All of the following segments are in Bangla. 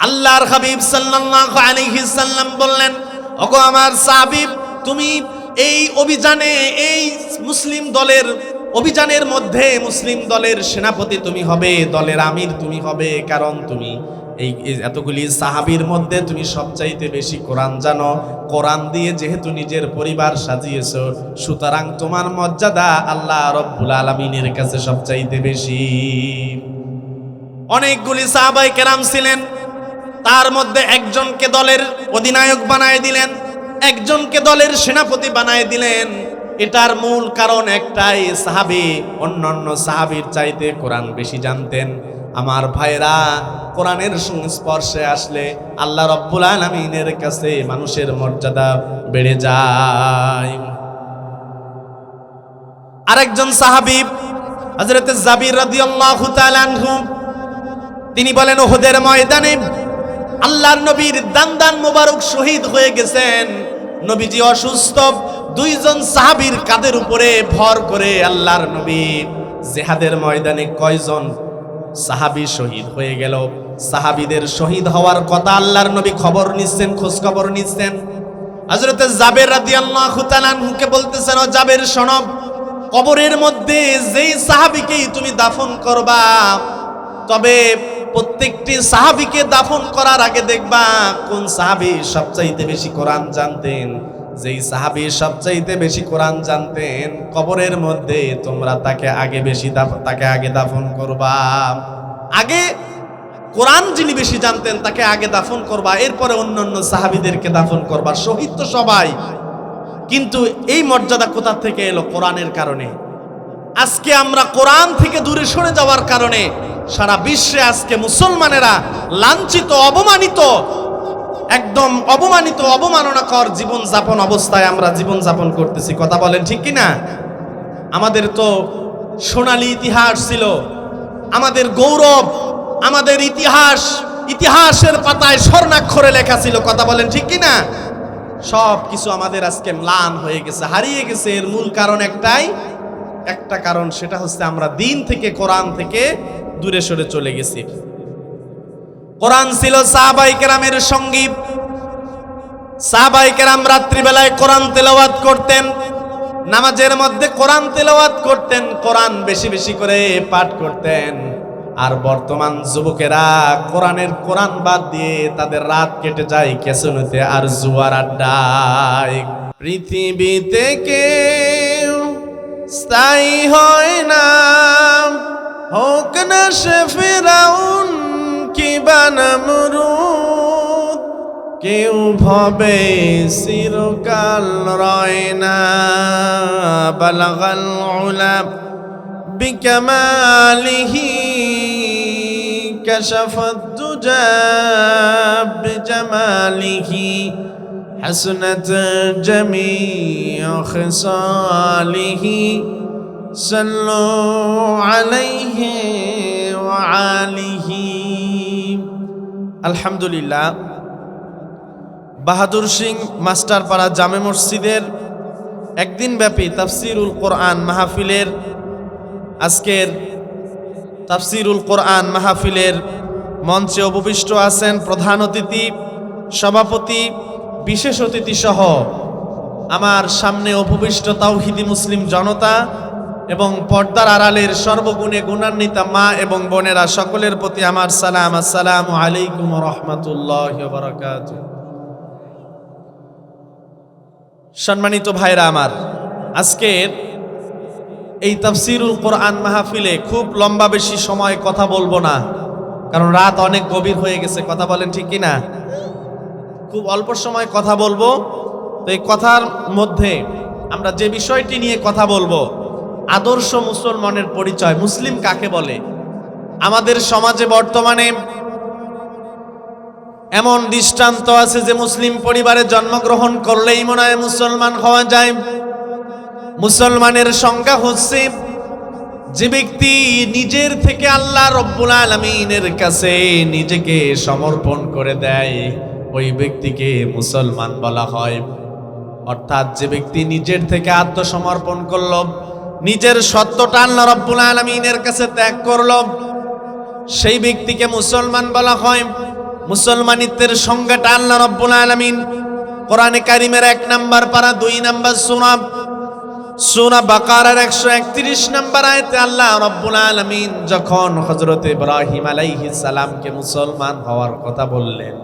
আল্লাহর হাবিব সাল্লাল্লাহু আলাইহি সাল্লাম বললেন, ওগো আমার সাহাবী, তুমি এই অভিযানে, এই মুসলিম দলের অভিযানের মধ্যে মুসলিম দলের সেনাপতি তুমি হবে, দলের আমির তুমি হবে, কারণ তুমি এই এতগুলি সাহাবীর মধ্যে তুমি সবচাইতে বেশি কোরআন জানো। কোরআন দিয়ে যেহেতু নিজের পরিবার সাজিয়েছো, সুতরাং তোমার মর্যাদা আল্লাহ রাব্বুল আলামিনের কাছে সবচাইতে বেশি। অনেকগুলি সাহাবায়ে কেরাম ছিলেন, তার মধ্যে একজনকে দলের অধিনায়ক বানায় দিলেন, একজনকে দলের সেনাপতি বানায় দিলেন। এটার মূল কারণ একটাই, সাহাবী অন্যান্য সাহাবীর চাইতে কোরআন বেশি জানতেন। আমার ভাইরা, কোরআনের সংস্পর্শে আসলে আল্লাহ রাব্বুল আলামিনের কাছে মানুষের মর্যাদা বেড়ে যায়। আরেকজন সাহাবী হযরত জাবির রাদিয়াল্লাহু তাআলা আনহু, তিনি বলেন, উহুদের ময়দানে আল্লাহর নবীর দান মোবারক শহীদ হয়ে গেছেন। নবীজি অসুস্থ, দুইজন সাহাবীর কাঁধের উপরে ভর করে আল্লাহর নবী জিহাদের ময়দানে কয়জন সাহাবী শহীদ হয়ে গেল। সাহাবীদের শহীদ হওয়ার কথা আল্লাহর নবী খবর নিচ্ছেন, খোঁজ খবর নিচ্ছেন। হযরত জাবের রাদিয়াল্লাহু তাআলা আনহুকে বলতেছেন, ও জাবের শোনো, কবরের মধ্যে যেই সাহাবীকেই তুমি দাফন করবা, তবে প্রত্যেকটি সাহাবীকে দাফন করার আগে দেখবা কোন সাহাবী সবচাইতে বেশি কোরআন জানতেন। যেই সাহাবী সবচাইতে বেশি কোরআন জানতেন, কবরের মধ্যে তোমরা তাকে আগে দাফন করবা। আগে কোরআন যিনি বেশি জানতেন তাকে আগে দাফন করবা, এরপরে অন্যান্য সাহাবীদেরকে দাফন করবা। শহীদ তো সবাই, কিন্তু এই মর্যাদা কোথা থেকে এলো? কোরআনের কারণে। আজকে আমরা কোরআন থেকে দূরে সরে যাওয়ার কারণে সারা বিশ্বে আজকে মুসলমানেরা লাঞ্ছিত, অবমানিত, একদম অবমানিত, অবমাননাকর জীবন যাপন অবস্থায় আমরা জীবন যাপন করতেছি। কথা বলেন ঠিক কিনা? আমাদের তো সোনালী ইতিহাস ছিল, আমাদের গৌরব, আমাদের ইতিহাসের পাতায় স্বর্ণাক্ষরে লেখা ছিল। কথা বলেন ঠিক কিনা? সব কিছু আমাদের আজকে ম্লান হয়ে গেছে, হারিয়ে গেছে। এর মূল কারণ একটা কারণ, সেটা হচ্ছে আমরা দিন থেকে, কোরআন থেকে দূরে সরে চলে গেছি। কোরআন ছিল সাহাবায়ে কেরামের সঙ্গী। সাহাবায়ে কেরাম রাত্রিবেলায় কোরআন তেলাওয়াত করতেন, নামাজের মধ্যে কোরআন তেলাওয়াত করতেন, কোরআন বেশি বেশি করে পাঠ করতেন। আর বর্তমান যুবকেরা কোরআন বাদ দিয়ে তাদের রাত কেটে যায় ক্যাসিনোতে আর জুয়ার আড্ডায়। পৃথিবীতে কেউ স্থায়ী হয় না, হোক না সে ফিরাউন কিবা নমরুদ, কেউ ভবে চিরকাল রয় না। বালাগাল উলা বিকামালিহি কাশাফাদ দুজা বিজামালিহি হাসনাত জামিউ খিসালিহি সাল্লু আলাইহি ওয়া আলিহি। আলহামদুলিল্লাহ, বাহাদুর সিং মাস্টারপাড়া জামে মসজিদের একদিন ব্যাপী তাফসিরুল কোরআন মাহফিলের, আজকের তাফসিরুল কোরআন মাহফিলের মঞ্চে উপবিষ্ট আছেন প্রধান অতিথি, সভাপতি, বিশেষ অতিথি সহ আমার সামনে উপবিষ্ট তাওহীদি মুসলিম জনতা এবং পর্দার আড়ালের সর্বগুণে গুণান্বিতা মা এবং বোনেরা, সকলের প্রতি আমার সালাম। আসসালামু আলাইকুম ওয়া রাহমাতুল্লাহি ওয়া বারাকাতুহু। সম্মানিত ভাইরা আমার, আজকের এই তাফসিরুল কোরআন মাহফিলে খুব লম্বা বেশি সময় কথা বলবো না, কারণ রাত অনেক গভীর হয়ে গেছে। কথা বলেন ঠিক কিনা? খুব অল্প সময় কথা বলবো। তো এই কথার মধ্যে আমরা যে বিষয়টি নিয়ে কথা বলবো, আদর্শ মুসলমানের পরিচয়, মুসলিম কাকে বলে। আমাদের সমাজে বর্তমানে এমন দৃষ্টান্ত আছে যে মুসলিম পরিবারে জন্মগ্রহণ করলেই মনে হয় মুসলমান হওয়া যায়। মুসলমানের সংজ্ঞা হচ্ছে যে ব্যক্তি নিজের থেকে আল্লাহ রব্বুল আলামিনের কাছে নিজেকে সমর্পণ করে দেয়, ওই ব্যক্তিকে মুসলমান বলা হয়। অর্থাৎ যে ব্যক্তি নিজের থেকে আত্মসমর্পণ করল, নিজের সত্যটা আল্লাহ রব্বুল আলামিনের কাছে ত্যাগ করল, সেই ব্যক্তিকে মুসলমান বলা হয়। মুসলমানিত্বের সংজ্ঞাটা আল্লাহ রাব্বুল আলামিন কোরআনে কারীমের 1 নাম্বার পারা 2 নাম্বার সূরা বাকারার 131 নাম্বার আয়াতে আল্লাহ রাব্বুল আলামিন যখন হযরত ইব্রাহিম আলাইহিস সালামকে মুসলমান হওয়ার কথা বললেন,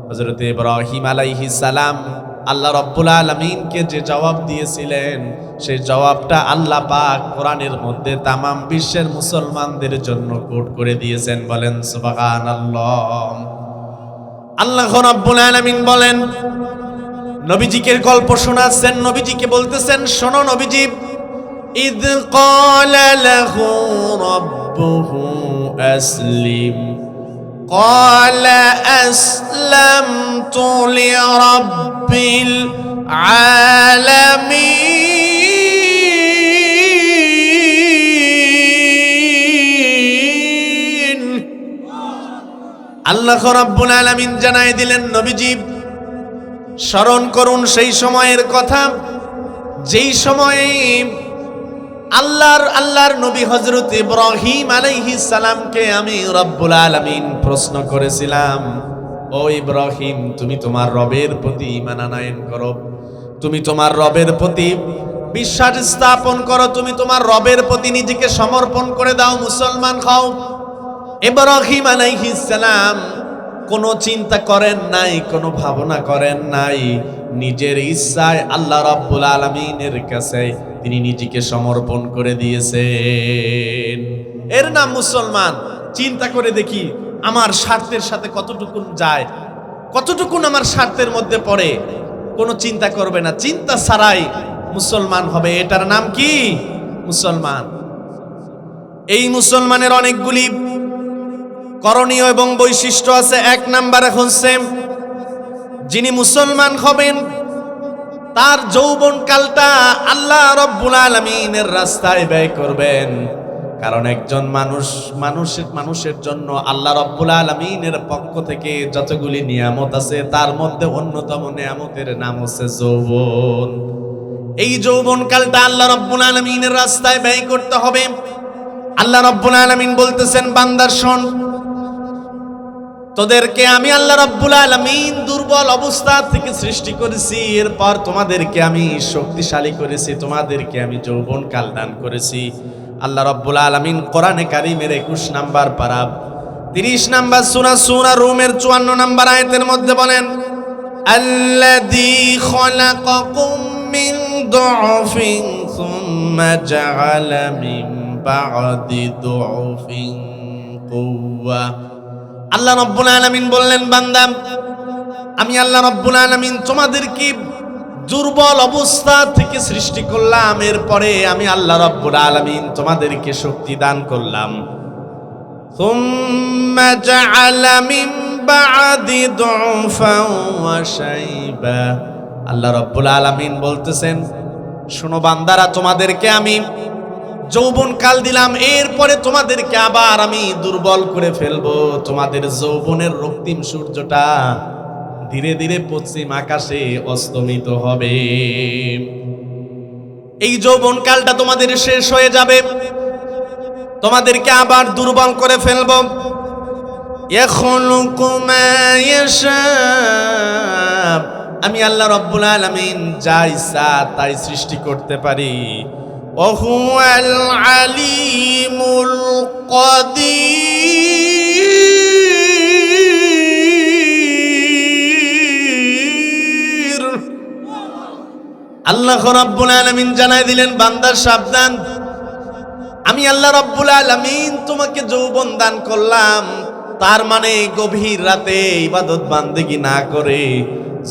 হযরত ইব্রাহিম আলাইহিস সালাম আল্লাহ রাব্বুল আলামিনকে যে জবাব দিয়েছিলেন সেই জবাবটা আল্লাহ পাক কোরআনের মধ্যে তামাম বিশ্বের মুসলমানদের জন্য কোট করে দিয়েছেন। বলেন সুবহানাল্লাহ। আল্লাহ রাব্বুল আলামিন বলেন, নবীজিকে গল্প শোনাচ্ছেন, নবীজিকে বলতেছেন, শোনো নবীজি, ইদ ক্বালা লাহু রাব্বুহু আসলিম ক্বালা আসলামতু লিরাব্বিল আলামিন। আল্লাহ রাব্বুল আলামিন জানাই দিলেন, নবীজি স্মরণ করুন সেই সময়ের কথা যেই সময়ে আল্লাহর নবী হযরত ইব্রাহিম আলাইহিস সালামকে আমি রব্বুল আলামিন প্রশ্ন করেছিলাম, ও ইব্রাহিম, তুমি তোমার রবের প্রতি ঈমান আনয়ন করো, তুমি তোমার রবের প্রতি বিশ্বাস স্থাপন করো, তুমি তোমার রবের প্রতি নিজেকে সমর্পণ করে দাও, মুসলমান হও। ইব্রাহিম আলাইহিস সালাম কোনো চিন্তা করেন নাই, কোনো ভাবনা করেন নাই, নিজের ইচ্ছায় আল্লাহ রাব্বুল আলামিনের কাছে তিনি নিজেকে সমর্পণ করে দিয়েছেন। এর নাম মুসলমান। চিন্তা করে দেখি আমার স্বার্থের সাথে কতটুকুন যায়, কতটুকুন আমার স্বার্থের মধ্যে পড়ে। কোনো চিন্তা করবে না, চিন্তা ছাড়াই মুসলমান হবে। এটার নাম কি? মুসলমান। এই মুসলমানের অনেকগুলি করণীয় এবং বৈশিষ্ট্য আছে। 1 নম্বরে হচ্ছে, যিনি মুসলমান হবেন তার যৌবনকালটা আল্লাহ রাব্বুল আলামিনের রাস্তায় ব্যয় করবেন। কারণ একজন মানুষের জন্য আল্লাহ রাব্বুল আলামিনের পক্ষ থেকে যতগুলি নিয়ামত আছে তার মধ্যে অন্যতম নিয়ামতের নাম হচ্ছে যৌবন। এই যৌবনকালটা আল্লাহ রাব্বুল আলামিনের রাস্তায় ব্যয় করতে হবে। আল্লাহ রাব্বুল আলামিন বলতেছেন, বান্দার শোন, তোদেরকে আমি আল্লাহ রাব্বুল আলামিন দুর্বল অবস্থা থেকে সৃষ্টি করেছি, এরপর তোমাদেরকে আমি শক্তিশালী করেছি, তোমাদেরকে আমি যৌবন কাল দান করেছি। আল্লাহ রাব্বুল আলামিন কোরআনে কারীমের 21 নাম্বার পারা 30 নাম্বার সূরা রুমের 54 নাম্বার আয়াতের মধ্যে বলেন, আল্লাযী খালাকাকুম মিন দুআফিন সুম্মা জাআলা মিন বা'দি দুআফিন কুওয়া। আল্লাহ রাব্বুল আলামিন বললেন, বান্দা, আমি আল্লাহ রাব্বুল আলামিন তোমাদেরকে দুর্বল অবস্থা থেকে সৃষ্টি করলাম, এরপরে আমি আল্লাহ রাব্বুল আলামিন তোমাদেরকে শক্তি দান করলাম। সুম্মা জাআলা মিন বা'দি দুআফান ওয়া শাইবা। আল্লাহ রাব্বুল আলামিন বলতেছেন, শোনো বান্দারা, তোমাদেরকে আমি যৌবন কাল দিলাম, এরপরে তোমাদেরকে আবার আমি দুর্বল করে ফেলবো। তোমাদের যৌবনের রক্তিম সূর্যটা ধীরে ধীরে পশ্চিম আকাশে অস্তমিত হবে। এই যৌবন কালটা তোমাদের শেষ হয়ে যাবে, তোমাদেরকে আবার দুর্বল করে ফেলবো। ইয়াখলুকু মা ইয়াশা। আমি আল্লাহ রাব্বুল আলামিন যা ইচ্ছা তাই সৃষ্টি করতে পারি। ওয়াহুয়াল আলিমুল কাদির। আল্লাহ রাব্বুল আলামিন জানাই দিলেন, বান্দার সাবধান, আমি আল্লাহ রাব্বুল আলামিন তোমাকে যৌবন দান করলাম, তার মানে গভীর রাতে ইবাদত বান্দেগি না করে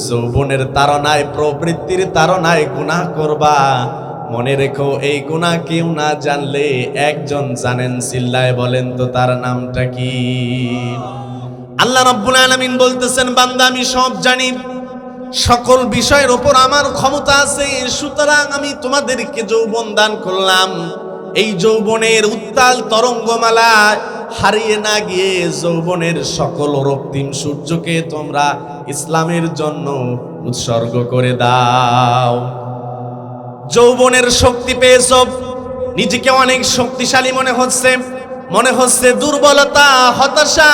যৌবনের তাড়নায়, প্রবৃত্তির তাড়নায় গুনাহ করবা। মনে রেখো, এই গুনাহ কেউ না জানলে একজন জানেন, চিল্লায় বলেন তো তার নামটা কি? আল্লাহ রাব্বুল আলামিন বলতেছেন, বান্দা, আমি সব জানি, সকল বিষয়ের উপর আমার ক্ষমতা আছে, সুতরাং আমি তোমাদেরকে যৌবন দান করলাম। এই যৌবনের উত্তাল তরঙ্গমালা হারিয়ে না গিয়ে যৌবনের সকল রক্তিম সূর্যকে তোমরা ইসলামের জন্য উৎসর্গ করে দাও। যৌবনের শক্তি পেয়েছ, নিজেকে অনেক শক্তিশালী মনে হচ্ছে দুর্বলতা, হতাশা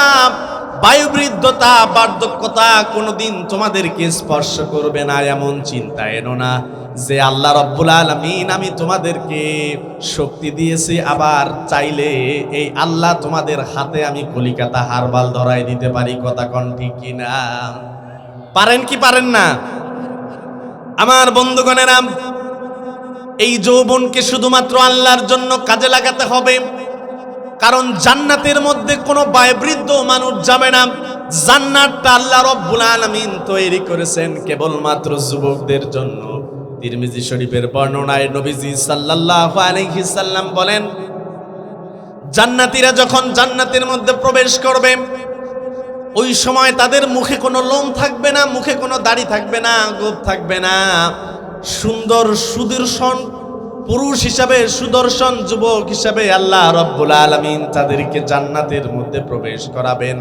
বায়ুবৃদ্ধতা, বার্ধক্যতা কোনোদিন তোমাদেরকে স্পর্শ করবে না, এমন চিন্তা এনো না যে আল্লাহ রাব্বুল আলামিন আমি তোমাদেরকে শক্তি দিয়েছি, আবার চাইলে এই আল্লাহ তোমাদের হাতে আমি কলিকাতা হারবাল ধরাই দিতে পারি। কথা কোন ঠিক কিনা? পারেন কি পারেন না? আমার বন্ধুগণেরা, এই যৌবনকে শুধুমাত্র আল্লাহর জন্য কাজে লাগাতে হবে, কারণ জান্নাতের মধ্যে কোনো বয়োবৃদ্ধ মানুষ যাবে না। জান্নাতটা আল্লাহ রাব্বুল আলামিন তৈরি করেছেন কেবলমাত্র যুবকদের জন্য। তিরমিজি শরীফের বর্ণনায় নবীজি সাল্লাল্লাহু আলাইহি সাল্লাম বলেন, জান্নাতীরা যখন জান্নাতের মধ্যে প্রবেশ করবে, ওই সময় তাদের মুখে কোনো লোম থাকবে না, মুখে কোনো দাড়ি থাকবে না, গোঁফ থাকবে না। সুন্দর সুদর্শন পুরুষ হিসাবে, সুদর্শন যুবক হিসাবে আল্লাহ রাব্বুল আলামিন তাদেরকে জান্নাতের মধ্যে প্রবেশ করাবেন।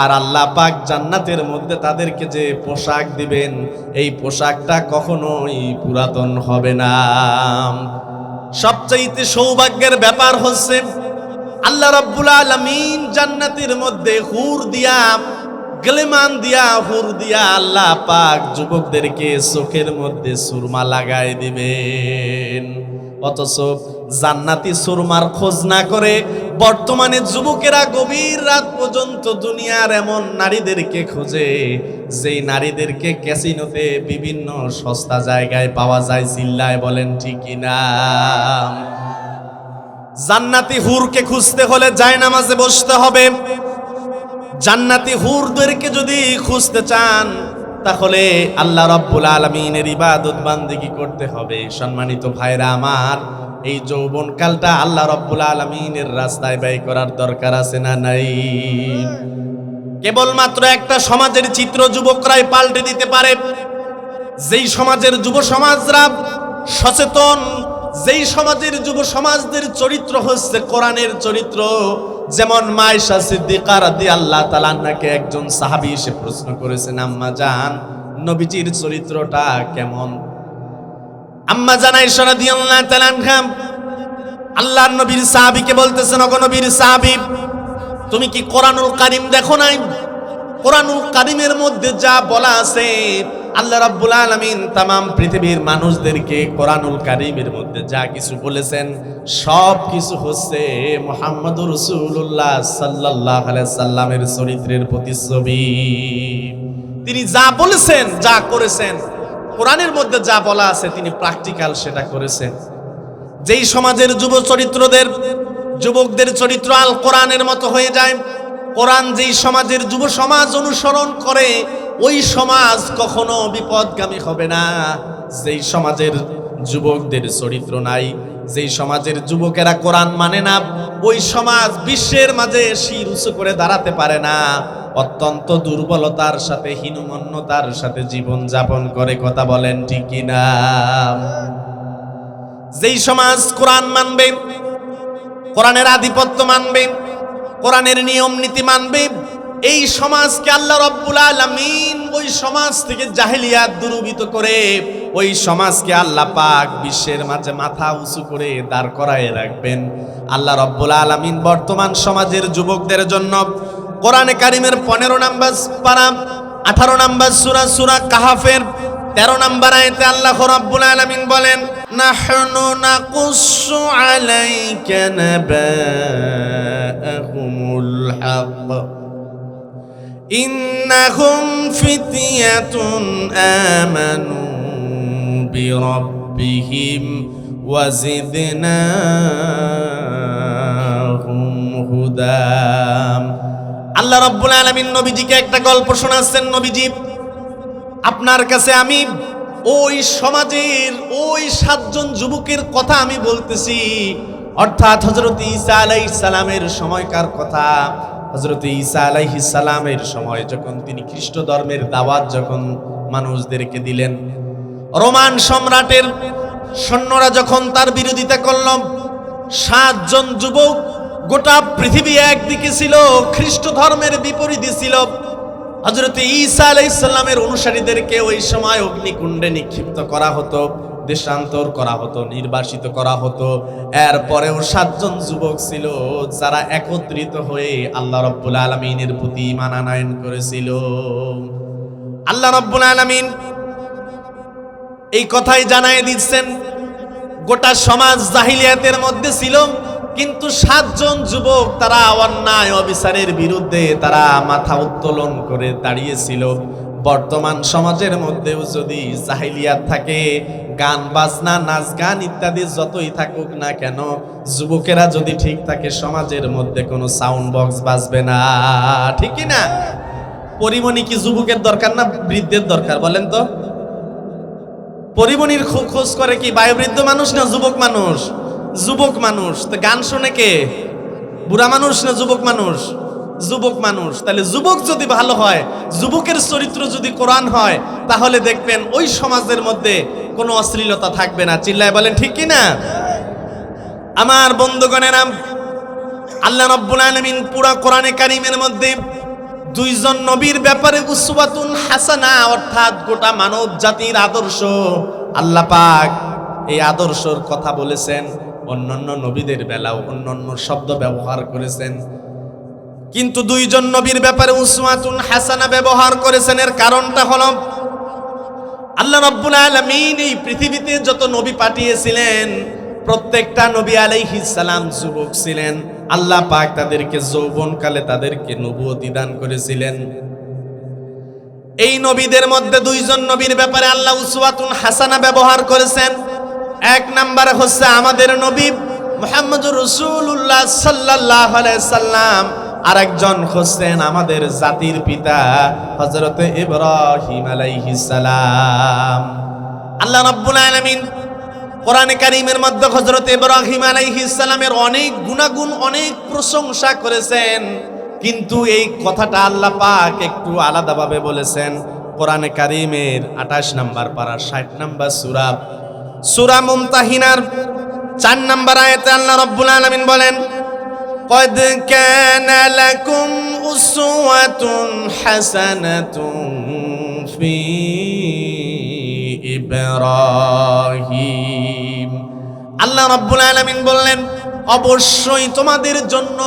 আর আল্লাহ পাক জান্নাতের মধ্যে তাদেরকে যে পোশাক দিবেন, এই পোশাকটা কখনোই পুরাতন হবে না। সবচাইতে সৌভাগ্যের ব্যাপার হচ্ছে আল্লাহ রাব্বুল আলামিন জান্নাতের মধ্যে হুর দিয়া, গ্লেমান দিয়া, হুর দিয়া আল্লাহ পাক যুবকদেরকে চোখের মধ্যে সুরমা লাগাই দিবেন। অথচ জান্নাতি সুরমার খোঁজ না করে বর্তমানে যুবকেরা গভীর রাত পর্যন্ত দুনিয়ার এমন নারীদেরকে খোঁজে, যেই নারীদেরকে ক্যাসিনোতে বিভিন্ন সস্তা জায়গায় পাওয়া যায়। চিল্লায় বলেন ঠিক কিনা? জান্নাতি হুরকে খুঁজতে হলে জায়নামাজে বসতে হবে। জান্নাতি হুরদেরকে যদি খুঁজতে চান, তাহলে আল্লাহ রাব্বুল আলামিনের ইবাদত বান্দেগি করতে হবে। সম্মানিত ভাইরা আমার, এই যৌবনকালটা আল্লাহ রাব্বুল আলামিনের রাস্তায় ব্যয় করার দরকার আছে না নাই? কেবলমাত্র একটা সমাজের চিত্র যুবকরাই পাল্টে দিতে পারে। যেই সমাজের যুব সমাজরা সচেতন, যেই সমাজের যুব সমাজদের চরিত্র হচ্ছে কোরআনের চরিত্র। যেমন মায়েশা সিদ্দিকা রাদিয়াল্লাহু তাআলা আনহাকে একজন সাহাবী এসে প্রশ্ন করেছেন, আম্মা জান, নবীজির চরিত্রটা কেমন? আম্মা জান আয়েশা রাদিয়াল্লাহু তাআলা আনহা আল্লাহর নবীর সাহাবীকে বলতেছেন, ওগো নবীর সাহাবী, তুমি কি কোরআনুল কারীম দেখো নাই? কোরআনুল কারীমের মধ্যে যা বলা আছে, আল্লাহ রাব্বুল আলামিন तमाम পৃথিবীর মানুষদেরকে কোরআনুল কারীমের মধ্যে যা কিছু বলেছেন, সব কিছু হচ্ছে মুহাম্মদুর রাসূলুল্লাহ সাল্লাল্লাহু আলাইহি সাল্লামের চরিত্রের প্রতিচ্ছবি। তিনি যা বলেছেন, যা করেছেন, কোরআনের মধ্যে যা বলা আছে তিনি প্র্যাকটিক্যাল সেটা করেছেন। যেই সমাজের যুবকদের চরিত্র আল কোরআনের মতো হয়ে যায়, কোরআন যেই সমাজের যুব সমাজ অনুসরণ করে, ওই সমাজ কখনো বিপদগামী হবে না। যেই সমাজের যুবকদের চরিত্র নাই, যেই সমাজের যুবকেরা কোরআন মানে না, ওই সমাজ বিশ্বের মাঝে শির উঁচু করে দাঁড়াতে পারে না। অত্যন্ত দুর্বলতার সাথে, হীনমন্যতার সাথে জীবন যাপন করে। কথা বলেন ঠিক কিনা? যেই সমাজ কোরআন মানবে, কোরআনের আধিপত্য মানবে, কোরআনের নিয়ম নীতি মানবে, এই সমাজকে আল্লাহ রাব্বুল আলামিন ওই সমাজ থেকে জাহেলিয়াত দূরীভূত করে ওই সমাজকে আল্লাহ পাক বিশ্বের মাঝে মাথা উঁচু করে দাঁড় করায় রাখবেন। আল্লাহ রাব্বুল আলামিন বর্তমান সমাজের যুবকদের জন্য কোরআনে কারিমের 15 নম্বর পারা 18 নম্বর সূরা কাহাফের 13 নম্বর আয়াতে আল্লাহ রাব্বুল আলামিন বলেন, নাহনু নাকুসু আলাইকা নাবাআহুমুল হক ইন্নাহুম ফিতয়াতুন আমানু বিরাব্বিহিম ওয়া জিদনাহুম হুদা। আল্লাহ রাব্বুল আলামিন নবীজিকে একটা গল্প শোনাচ্ছেন। নবীজি, আপনার কাছে আমি ওই সমাজের ওই 7 জন যুবকের কথা আমি বলতেছি, অর্থাৎ হযরত ঈসা আলাইহিস সালামের সময়কার কথা। হযরত ঈসা আলাইহিস সালামের সময় যখন তিনি খ্রিস্ট ধর্মের দাওয়াত যখন মানুষদেরকে দিলেন, রোমান সম্রাটের সৈন্যরা যখন তার বিরোধিতা করল, 7 জন যুবক, গোটা পৃথিবী একদিকে ছিল, খ্রিস্ট ধর্মের বিপরীতে ছিল। হযরত ঈসা আলাইহিস সালামের অনুসারীদেরকে ওই সময় অগ্নিকুণ্ডে নিক্ষিপ্ত করা হতো, দেশান্তর করা হতো, নির্বাসিত করা হতো। এরপরেও 7 জন যুবক ছিল যারা একত্রিত হয়ে আল্লাহ রাব্বুল আলামিনের প্রতি ঈমান আনয়ন করেছিল। আল্লাহ রাব্বুল আলামিন এই কথাই জানায় দিচ্ছেন, গোটা সমাজ জাহিলিয়াতের মধ্যে ছিল, কিন্তু 7 জন যুবক তারা অন্যায় অবিচারের বিরুদ্ধে তারা মাথা উত্তোলন করে দাঁড়িয়েছিল। বর্তমান সমাজের মধ্যেও যদি জাহিলিয়াত থাকে, গান বাজনা নাচ গান ইত্যাদি যতই থাকুক না কেন, যুবকেরা যদি ঠিক থাকে সমাজের মধ্যে কোনো সাউন্ড বক্স বাজবে না, ঠিক কি না? পরিমণি কি যুবকের দরকার না বৃদ্ধের দরকার বলেন তো? পরিমণির খোঁজ করে কি বয়োবৃদ্ধ মানুষ না যুবক মানুষ? যুবক মানুষ। তো গান শুনে কে? বুড়া মানুষ না যুবক মানুষ? যুবক মানুষ। তাহলে যুবক যদি ভালো হয়, যুবকের চরিত্র যদি কোরআন হয়, তাহলে দেখবেন ওই সমাজের মধ্যে কোনো অশ্লীলতা থাকবে না। চিল্লায় বলেন ঠিক কি না? আমার বন্ধুগণেরা, আল্লাহ রাব্বুল আলামিন পুরা কোরআনে কারীমের মধ্যে 2 জন নবীর ব্যাপারে উসওয়াতুন হাসানা, অর্থাৎ গোটা মানব জাতির আদর্শ, আল্লাহ পাক এই আদর্শর কথা বলেছেন। অন্যান্য নবীদের বেলাও অন্যান্য শব্দ ব্যবহার করেছেন, কিন্তু 2 জন নবীর ব্যাপারে উসওয়াতুন হাসানা ব্যবহার করেছেন। এর কারণটা হলো আল্লাহ রাব্বুল আলামিন এই পৃথিবীতে যত নবী পাঠিয়েছিলেন, প্রত্যেকটা নবী আলাইহিস সালাম যুবক ছিলেন। আল্লাহ পাক তাদেরকে যৌবনকালে তাদেরকে নবুয়তি দান করেছিলেন। এই নবীদের মধ্যে 2 জন নবীর ব্যাপারে আল্লাহ উসওয়াতুন হাসানা ব্যবহার করেছেন। 1 নম্বরে হচ্ছে আমাদের নবী মুহাম্মদুর রাসূলুল্লাহ সাল্লাল্লাহু আলাইহি সাল্লাম, আরেকজন হচ্ছেন আমাদের জাতির পিতা হযরত ইব্রাহিম আলাইহিস সালাম। আল্লাহ রাব্বুল আলামিন কোরআনে কারীমের মধ্যে হযরত ইব্রাহিম আলাইহিস সালামের অনেক গুনাগুণ, অনেক প্রশংসা করেছেন, কিন্তু এই কথাটা আল্লাহ পাক একটু আলাদাভাবে বলেছেন। কোরআনে কারীমের 28 নম্বর পারা 60 নম্বর সূরা মুমতাহিনার 4 নম্বর আয়াতে আল্লাহ রাব্বুল আলামিন বলেন, قد كان لكم أسوة حسنة في إبراهيم। আল্লাহ রাব্বুল আলামিন বললেন, অবশ্যই তোমাদের জন্য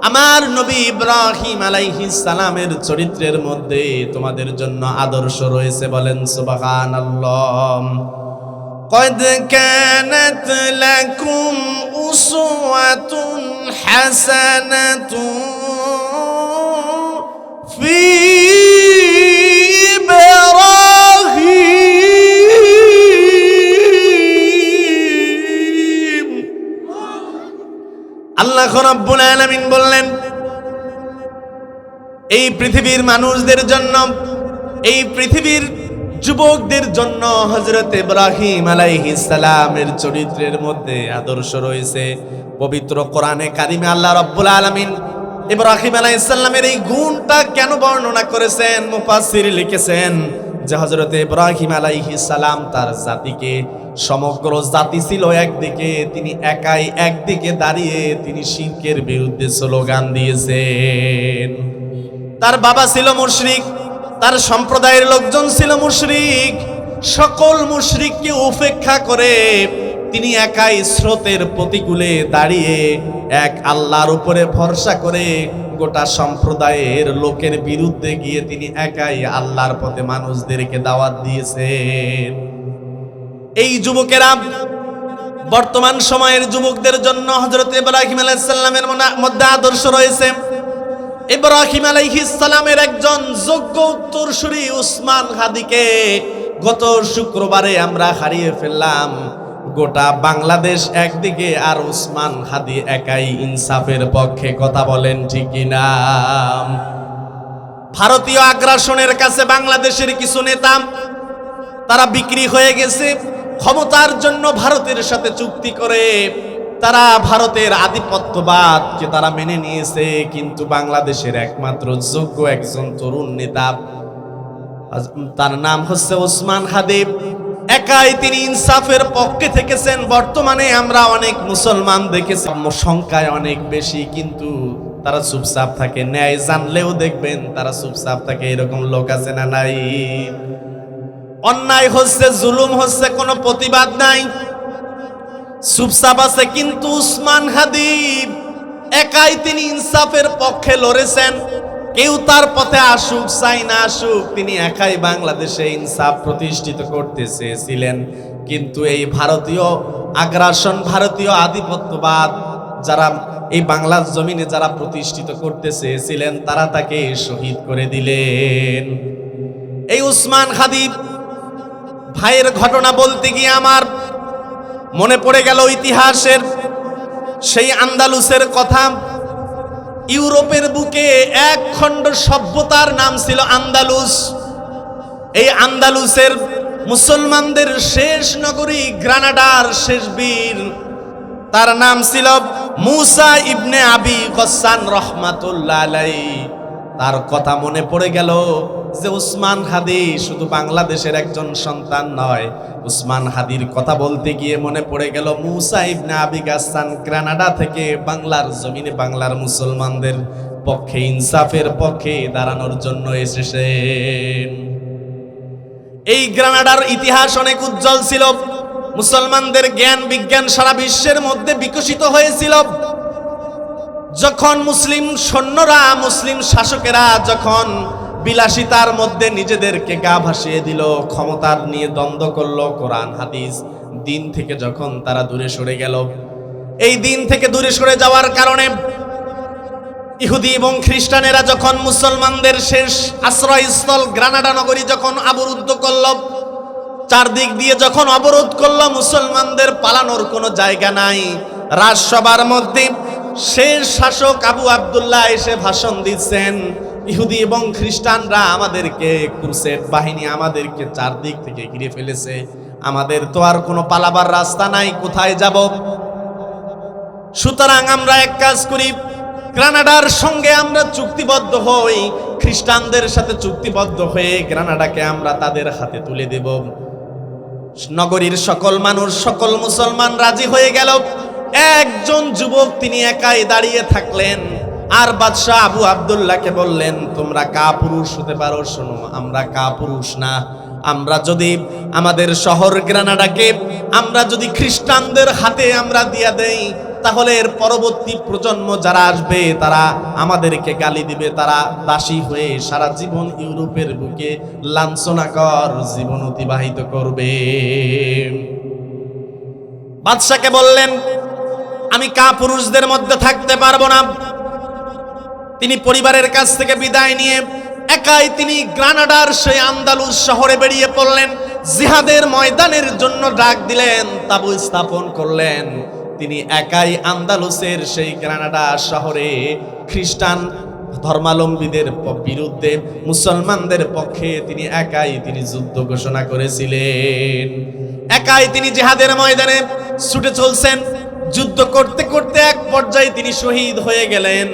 আমার নবী ইব্রাহিম আলাইহিস সালামের চরিত্রের মধ্যে তোমাদের জন্য আদর্শ রয়েছে। বলেন সুবহানাল্লাহ। قد كانت لكم أسوة حسنة في إبراهيم। আল্লাহ রাব্বুল আলামিন বললেন, এই পৃথিবীর মানুষদের জন্য, এই পৃথিবীর যুবকদের জন্য হযরত ইব্রাহিম আলাইহিস সালামের চরিত্রের মধ্যে আদর্শ রয়েছে। পবিত্র কোরআনে কারিমে আল্লাহ রাব্বুল আলামিন ইব্রাহিম আলাইহিস সালামের এই গুণটা কেন বর্ণনা করেছেন? মুফাসসির লিখেছেন যে হযরত ইব্রাহিম আলাইহিস সালাম তার জাতিকে, সমগ্র জাতি ছিল একদিকে, তিনি একাই একদিকে দাঁড়িয়ে তিনি শিরকের বিরুদ্ধে স্লোগান দিয়েছেন। তার বাবা ছিল মুশরিক, তার সম্প্রদায়ের লোকজন ছিল মুশরিক। সকল মুশরিককে উপেক্ষা করে তিনি একাই স্রোতের প্রতিকূলে দাঁড়িয়ে এক আল্লাহর উপরে ভরসা করে গোটা সম্প্রদায়ের লোকের বিরুদ্ধে গিয়ে তিনি একাই আল্লাহর পথে মানুষদেরকে দাওয়াত দিয়েছেন। এই যুবকেরা বর্তমান সময়ের যুবকদের জন্য হযরত ইব্রাহিম আলাইহিস সালামের মধ্যে আদর্শ রয়েছে। ইব্রাহিম আলাইহিস সালামের একজন যোগ্য উত্তরসূরি উসমান হাদিকে গত শুক্রবারে আমরা হারিয়ে ফেললাম। গোটা বাংলাদেশ একদিকে আর উসমান হাদি একাই ইনসাফের পক্ষে কথা বলেন ঠিক কিনা? ভারতীয় আগ্রাসনের কাছে বাংলাদেশের কিছু নেতা তারা বিক্রি হয়ে গেছে। ক্ষমতার জন্য ভারতের সাথে চুক্তি করে তারা ভারতের আধিপত্যবাদকে তারা মেনে নিয়েছে, কিন্তু বাংলাদেশের একমাত্র যোগ্য একজন তরুণ নেতা, তার নাম হচ্ছে ওসমান হাদি, একাই তিনি ইনসাফের পক্ষে থেকেছেন। বর্তমানে আমরা অনেক মুসলমান দেখেছি সংখ্যায় অনেক বেশি, কিন্তু তারা চুপচাপ থাকে। ন্যায় জানলেও দেখবেন তারা চুপচাপ থাকে। এরকম লোক আছে না নাই? অন্যায় হচ্ছে, জুলুম হচ্ছে, কোনো প্রতিবাদ নাই, চুপচাপ আছে। কিন্তু উসমান হাদি একাই তিনি ইনসাফের পক্ষে লড়েছেন। কেউ তার পথে আসুক চাই না আসুক, তিনি একাই বাংলাদেশে ইনসাফ প্রতিষ্ঠিত করতে চেয়েছিলেন। কিন্তু এই ভারতীয় আগ্রাসন, ভারতীয় আধিপত্যবাদ যারা এই বাংলার জমিনে যারা প্রতিষ্ঠিত করতে চেয়েছিলেন, তারা তাকে শহীদ করে দিলেন। এই উসমান হাদি ভাইয়ের ঘটনা বলতে গিয়ে আমার মনে পড়ে গেল ইতিহাসের সেই আন্দালুসের কথা। ইউরোপের বুকে এক খণ্ড সভ্যতার নাম ছিল আন্দালুস। এই আন্দালুসের মুসলমানদের শেষ নগরী গ্রানাডার শেষ বীর, তার নাম ছিল মুসা ইবনে আবি গসসান রহমাতুল্লাহ আলাইহি। তার কথা মনে পড়ে গেল যে উসমান হাদি শুধু বাংলাদেশের একজন সন্তান নয়। উসমান হাদির কথা বলতে গিয়ে মনে পড়ে গেল মুসা ইবনে আবি গসসান গ্রানাডা থেকে বাংলার জমিনে বাংলার মুসলমানদের পক্ষে, ইনসাফের পক্ষে দাঁড়ানোর জন্য এসেছেন। এই গ্রানাডার ইতিহাস অনেক উজ্জ্বল ছিল। মুসলমানদের জ্ঞান বিজ্ঞান সারা বিশ্বের মধ্যে বিকশিত হয়েছিল। যখন মুসলিম সৈন্যরা, মুসলিম শাসকেরা যখন বিলাসিতার মধ্যে নিজেদেরকে গা ভাসিয়ে দিল, ক্ষমতার নিয়ে দ্বন্দ্ব করলো, কোরআন হাদিস দিন থেকে যখন তারা দূরে সরে গেল, এই দিন থেকে দূরে সরে যাওয়ার কারণে ইহুদি এবং খ্রিস্টানেরা যখন মুসলমানদের শেষ আশ্রয়স্থল গ্রানাডা নগরী যখন অবরুদ্ধ করল, চারদিক দিয়ে যখন অবরোধ করল, মুসলমানদের পালানোর কোনো জায়গা নাই। রাজসভার মধ্যে শেষ শাসক আবু আব্দুল্লাহ এসে ভাষণ দিচ্ছেন, ইহুদি এবং খ্রিস্টানরা আমাদেরকে, ক্রুসেড বাহিনী আমাদেরকে চারদিক থেকে ঘিরে ফেলেছে, আমাদের তো আর কোনো পালাবার রাস্তা নাই, কোথায় যাব? সুতরাং আমরা এক কাজ করি, গ্রানাডার সঙ্গে আমরা চুক্তিবদ্ধ হই, খ্রিস্টানদের সাথে চুক্তিবদ্ধ হয়ে গ্রানাডাকে আমরা তাদের হাতে তুলে দেব। নগরীর সকল মানুষ, সকল মুসলমান রাজি হয়ে গেল। একজন যুবক তিনি একাই দাঁড়িয়ে থাকলেন, আর বাদশাহ আবু আব্দুল্লাহকে বললেন, তোমরা কাপুরুষ হতে পারো, শোনো আমরা কাপুরুষ না। আমরা যদি আমাদের শহর গ্রানাডাকে আমরা যদি খ্রিস্টানদের হাতে আমরা দিয়ে দেই, তাহলে এর পরবর্তী প্রজন্ম যারা আসবে তারা আমাদেরকে গালি দিবে, তারা দাসী হয়ে সারা জীবন ইউরোপের বুকে লাঞ্ছনাকর জীবন অতিবাহিত করবে। বাদশাকে বললেন, আমি কাপুরুষদের মধ্যে থাকতে পারবো না। তিনি পরিবারের কাছ থেকে বিদায় নিয়ে একাই তিনি গ্রানাডার সেই আন্দালুস শহরে বেরিয়ে পড়লেন। জিহাদের ময়দানের জন্য ডাক দিলেন, তাবু স্থাপন করলেন। তিনি একাই আন্দালুসের সেই গ্রানাডা শহরে খ্রিস্টান ধর্মাবলম্বীদের বিরুদ্ধে মুসলমানদের পক্ষে তিনি একাই তিনি যুদ্ধ ঘোষণা করেছিলেন। একাই তিনি জিহাদের ময়দানে ছুটে চলছেন। যুদ্ধ করতে করতে এক পর্যায়ে তিনি শহীদ হয়ে গেলেন।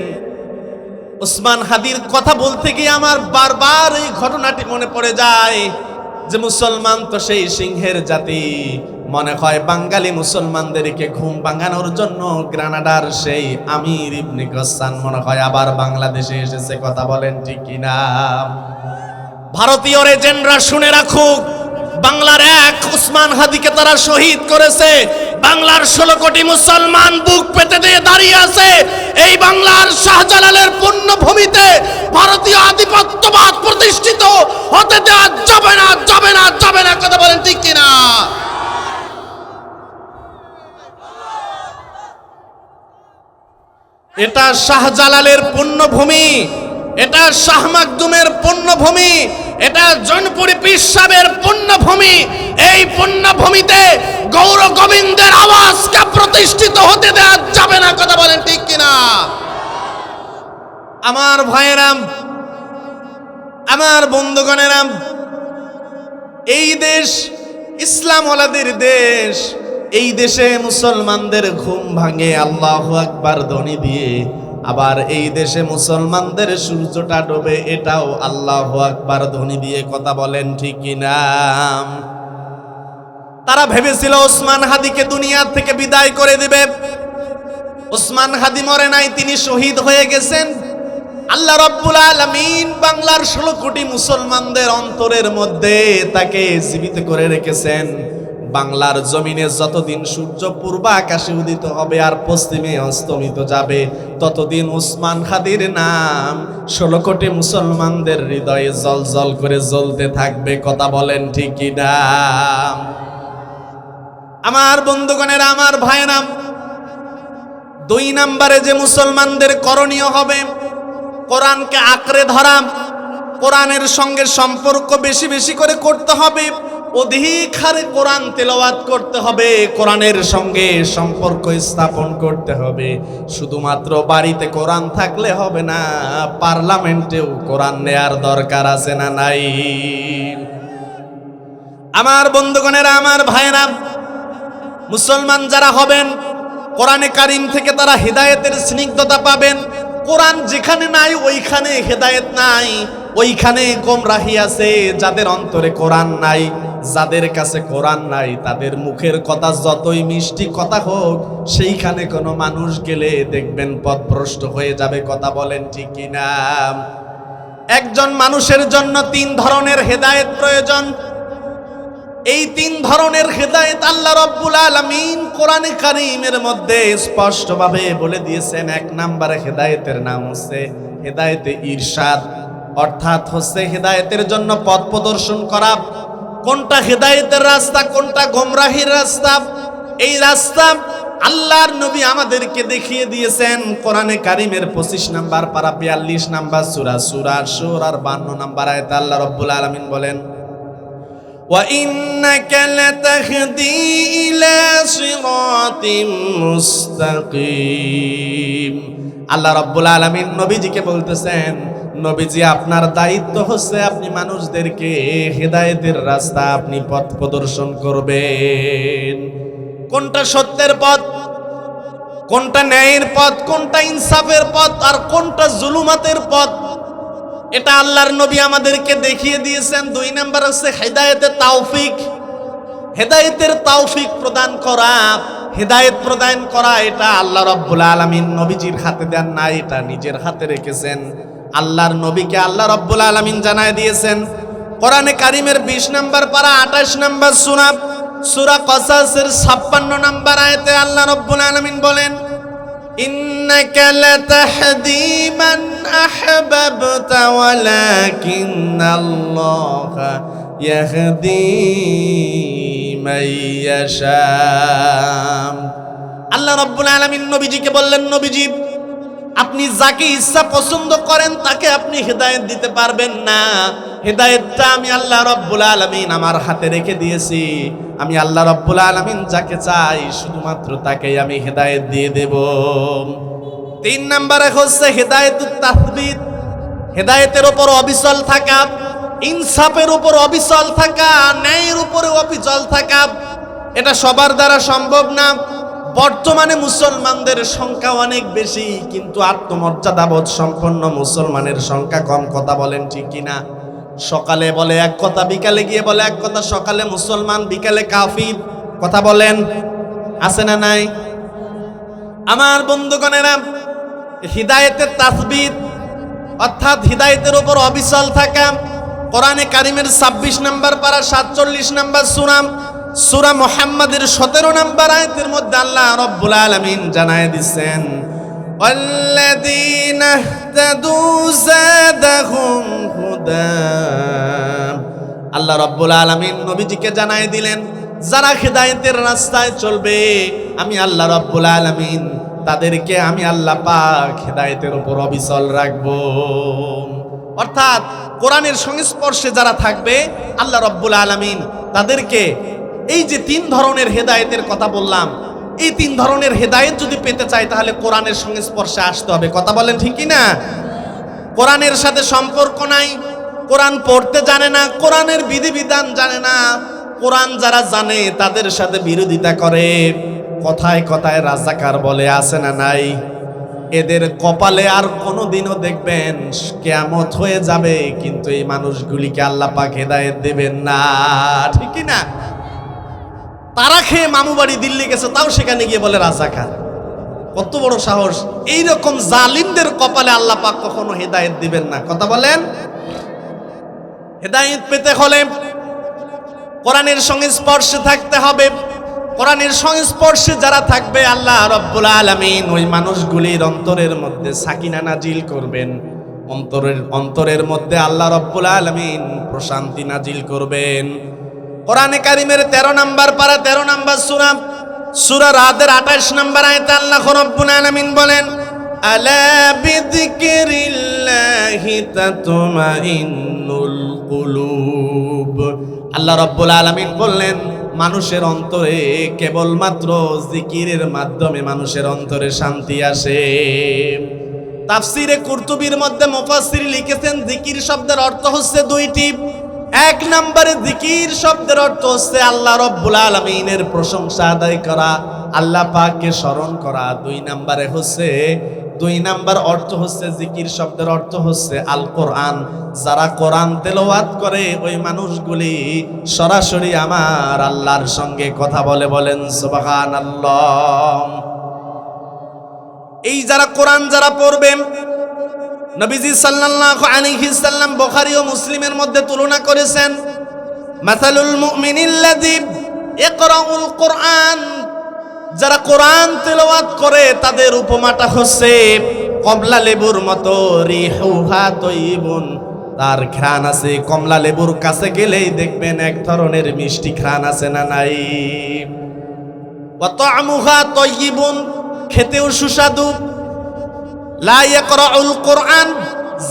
উসমান হাদির কথা বলতে গিয়ে আমার বারবার এই ঘটনাটি মনে পড়ে যায় যে মুসলমান তো সেই সিংহের জাতি, মনে হয় বাঙালি মুসলমানদেরকে ঘুম ভাঙানোর জন্য গ্রানাডার সেই আমির ইবনে গসসান মনে হয় আবার বাংলাদেশে এসেছে। কথা বলেন ঠিক কিনা? ভারতীয় এজেন্টরা শুনে রাখুক, বাংলার এক উসমান হাদিকে তারা শহীদ করেছে। বাংলার 16 কোটি মুসলমান বুক পেতে দিয়ে দাঁড়িয়ে আছে। এই বাংলার শাহজালালের পুণ্যভূমিতে ভারতীয় আধিপত্যবাদ প্রতিষ্ঠিত হতে দেওয়া যাবে না, যাবে না, যাবে না। কথা বলেন ঠিক কিনা? এটা শাহজালালের পুণ্যভূমি, এটা শাহ মাকদুমের পুণ্যভূমি, এটা জনপুরি পীর সাহেবের পুণ্যভূমি। এই পুণ্যভূমিতে গৌর গোবিন্দের আওয়াজকে প্রতিষ্ঠিত হতে দেওয়া যাবে না। কথা বলেন ঠিক কিনা? আমার ভাইয়েরাম, আমার বন্ধুগণেরাম, এই দেশ ইসলাম ওয়ালাদের দেশ। এই দেশে মুসলমানদের ঘুম ভাঙে আল্লাহু আকবার ধ্বনি দিয়ে, আবার এই দেশে মুসলমানদের সূর্যটা ডোবে এটাও আল্লাহু আকবার ধ্বনি দিয়ে। কথা বলেন ঠিক কিনা? তারা ভেবেছিল ওসমান হাদিকে দুনিয়া থেকে বিদায় করে দিবে। ওসমান হাদি মরে নাই, তিনি শহীদ হয়ে গেছেন। আল্লাহ রাব্বুল আলামিন বাংলার 16 কোটি মুসলমানদের অন্তরের মধ্যে তাকে জীবিত করে রেখেছেন। বাংলার জমিনে যতদিন সূর্য পূর্ব আকাশে উদিত হবে আর পশ্চিমে অস্তমিত যাবে, ততদিন ওসমান হাদির নাম 16 কোটি মুসলমানদের হৃদয়ে জ্বলজ্বল করে জ্বলতে থাকবে। কথা বলেন ঠিক কি না? আমার বন্ধুগণেরা, আমার ভাইয়েরা, 2 নম্বরে যে মুসলমানদের করণীয় হবে, কোরআনকে আঁকড়ে ধরা, কোরআনের সঙ্গে সম্পর্ক বেশি বেশি করে করতে হবে, অধিক হারে কোরআন তেলাওয়াত করতে হবে, কোরআনের সঙ্গে সম্পর্ক স্থাপন করতে হবে। শুধুমাত্র বাড়িতে কোরআন থাকলে হবে না, পার্লামেন্টেও কোরআন নেয়ার দরকার আছে না নাই? আমার বন্ধুগণেরা, আমার ভাইয়েরা, মুসলমান যারা হবেন কোরআনে কারিম থেকে তারা হিদায়েতের স্নিগ্ধতা পাবেন। কোরআন যেখানে নাই ওইখানে হেদায়েত নাই, ওইখানে গোমরাহি আছে। যাদের অন্তরে কোরআন নাই, যাদের কাছে কোরআন নাই, তাদের মুখের কথা যতই মিষ্টি কথা হোক, সেইখানে কোনো মানুষ গেলে দেখবেন পথভ্রষ্ট হয়ে যাবে। কথা বলেন ঠিক কিনা? একজন মানুষের জন্য 3 ধরনের হেদায়েত প্রয়োজন। এই 3 ধরনের হেদায়েত আল্লাহ রাব্বুল আলামিন কোরআনে কারীমের মধ্যে স্পষ্টভাবে বলে দিয়েছেন। 1 নম্বরে হেদায়েতের নাম হচ্ছে হেদায়েতে ইরশাদ, অর্থাৎ হচ্ছে হেদায়েতের জন্য পথ প্রদর্শন করা। কোনটা হেদায়েতের রাস্তা, কোনটা গোমরাহির রাস্তা, এই রাস্তা আল্লাহর নবী আমাদেরকে দেখিয়ে দিয়েছেন। কোরআনে কারীমের 25 নম্বর পারা 42 নম্বর সূরা সূরা শুরার 52 নম্বর আয়াতে আল্লাহ রাব্বুল আলামিন বলেন, وَإِنَّكَ لَتَهْدِي إِلَى صِرَاطٍ مُسْتَقِيمٍ। আল্লাহ রাব্বুল আলামিন নবীজিকে বলতেছেন, নবীজি আপনার দায়িত্ব হচ্ছে আপনি মানুষদেরকে হেদায়েতের রাস্তা, আপনি পথ প্রদর্শন করবেন। কোনটা সত্যের পথ, কোনটা ন্যায়ের পথ, কোনটা ইনসাফের পথ, আর কোনটা জুলুমাতের পথ, এটা আল্লাহর নবী আমাদেরকে দেখিয়ে দিয়েছেন। 2 নাম্বার হচ্ছে হেদায়েতের তাওফিক। হেদায়েতের তাওফিক প্রদান করা, হেদায়েত প্রদান করা, এটা আল্লাহ রাব্বুল আলামিন নবীজির হাতে দেন না, এটা নিজের হাতে রেখেছেন। আল্লাহর নবীকে আল্লাহ রাব্বুল আলামিন জানায় দিয়েছেন। কোরআনে কারীমের 20 নম্বর পারা 28 নম্বর সূরা সূরা কসাসের 56 নম্বর আয়াতে আল্লাহ রাব্বুল আলামিন বলেন, ইন্নাকা লাতাহদি মান আহবাবতা ওয়ালাকিন্নাল্লাহা ইয়াহদি মান ইয়াশা। আল্লাহ রাব্বুল আলামিন নবীজিকে বললেন, নবীজি আপনি যাকে ইচ্ছা পছন্দ করেন তাকে আপনি হেদায়েত দিতে পারবেন না। হেদায়েতটা আমি আল্লাহ রাব্বুল আলামিন আমার হাতে রেখে দিয়েছি। আমি আল্লাহ রাব্বুল আলামিন যাকে চাই শুধুমাত্র তাকেই আমি হেদায়েত দিয়ে দেব। 3 নম্বরে হচ্ছে হেদায়েতুত তাসবিত, হেদায়েতের উপর অবিচল থাকা, ইনসাফের উপর অবিচল থাকা, ন্যায়ের উপরে অবিচল থাকা। এটা সবার দ্বারা সম্ভব না। বর্তমানে মুসলমানদের সংখ্যা অনেক বেশি, কিন্তু আত্মমর্যাদাবোধ সম্পন্ন মুসলমানের সংখ্যা কম। কথা বলেন ঠিক কিনা? সকালে বলে এক কথা, বিকালে গিয়ে বলে এক কথা। সকালে মুসলমান, বিকালে কাফির। কথা বলেন, আছে না নাই? আমার বন্ধুগণেরা, হিদায়েতের তাসবিত অর্থাৎ হিদায়েতের উপর অবিচল থাকা, কোরআনে কারীমের 26 নম্বর পারা 47 নম্বর সূরা মুহাম্মাদের 17 নম্বর আয়াতের মধ্যে আল্লাহ রাব্বুল আলামিন জানায় দিচ্ছেন, ওয়াল্লাযীনা ইহতাদু যাদাহুম হুদা। আল্লাহ রাব্বুল আলামিন নবীজিকে জানায় দিলেন, যারা হেদায়েতের রাস্তায় চলবে আমি আল্লাহ রাব্বুল আলামিন তাদেরকে আমি আল্লাহ পাক হেদায়েতের উপর অবিচল রাখবো। অর্থাৎ কোরআনের সংস্পর্শে যারা থাকবে আল্লাহ রাব্বুল আলামিন তাদেরকে এই যে 3 ধরনের হেদায়েতের কথা বললাম, এই 3 ধরনের হেদায়েত যদি পেতে চাই তাহলে কোরআনের সংস্পর্শে আসতে হবে। কথা বলেন ঠিক কি না? কোরআনের সাথে সম্পর্ক নাই, কোরআন পড়তে জানে না, কোরআনের বিধিবিধান জানে না, কোরআন যারা জানে তাদের সাথে বিরোধিতা করে, কথায় কথায় রাজাকার বলে, আছে না নাই? এদের কপালে আর কোনোদিনও দেখবেন কিয়ামত হয়ে যাবে, কিন্তু এই মানুষগুলিকে আল্লাহ পাক হেদায়েত দেবেন না। ঠিক কি না? তারা খেয়ে মামু বাড়ি দিল্লি গেছে, তাও সেখানে গিয়ে বলে রাজাকার। কত বড় সাহস! এইরকম জালিমদের কপালে আল্লাহ পাক কখনো হেদায়েত দিবেন না। কথা বলেন। হেদায়েত পেতে হলে কোরআনের সংস্পর্শে থাকতে হবে। কোরআনের সংস্পর্শে যারা থাকবে আল্লাহ রাব্বুল আলামিন ওই মানুষগুলির অন্তরের মধ্যে সাকিনা নাজিল করবেন। অন্তরের মধ্যে আল্লাহ রাব্বুল আলামিন প্রশান্তি নাজিল করবেন। কোরআনে কারীমের 13 নম্বর পারা 13 নম্বর সূরা সূরা রাদের 28 নম্বর আয়াতে আল্লাহ রাব্বুল আলামিন বলেন, আলা বিযিকরিল্লাহি তাতমাইন্নুল কুলুব। আল্লাহ রাব্বুল আলামিন বললেন, মানুষের অন্তরে কেবলমাত্র জিকিরের মাধ্যমে মানুষের অন্তরে শান্তি আসে। তাফসিরে কুরতুবির মধ্যে মুফাসসির লিখেছেন, জিকির শব্দের অর্থ হচ্ছে দুইটি। এক নম্বরে জিকির শব্দের অর্থ হচ্ছে আল্লাহ রাব্বুল আলামিনের প্রশংসা আদায় করা, আল্লাহ পাককে স্মরণ করা। দুই নাম্বার অর্থ হচ্ছে জিকির শব্দের অর্থ হচ্ছে আল কোরআন। যারা কোরআন তেলাওয়াত করে ওই মানুষগুলি সরাসরি আমার আল্লাহর সঙ্গে কথা বলে। বলেন সুবহানাল্লাহ। এই যারা কোরআন যারা পড়বেন, নবীজি সাল্লাল্লাহু আলাইহি সাল্লাম বুখারী ও মুসলিমের মধ্যে তুলনা করেছেন, মাসালুল মুমিনিল্লাযী ইকরাউল কোরআন, যারা কোরআন তেলাওয়াত করে তাদের উপমাটা হচ্ছে কমলা লেবুর মতো, রিহুহা তয়্যিবুন, তার ঘ্রাণ আছে। কমলা লেবুর কাছে গেলেই দেখবেন এক ধরনের মিষ্টি ঘ্রাণ আছে না নাই। ওয়া তা'মুহা তয়্যিবুন, খেতেও সুস্বাদু। লা ইয়াকরাউল কোরআন,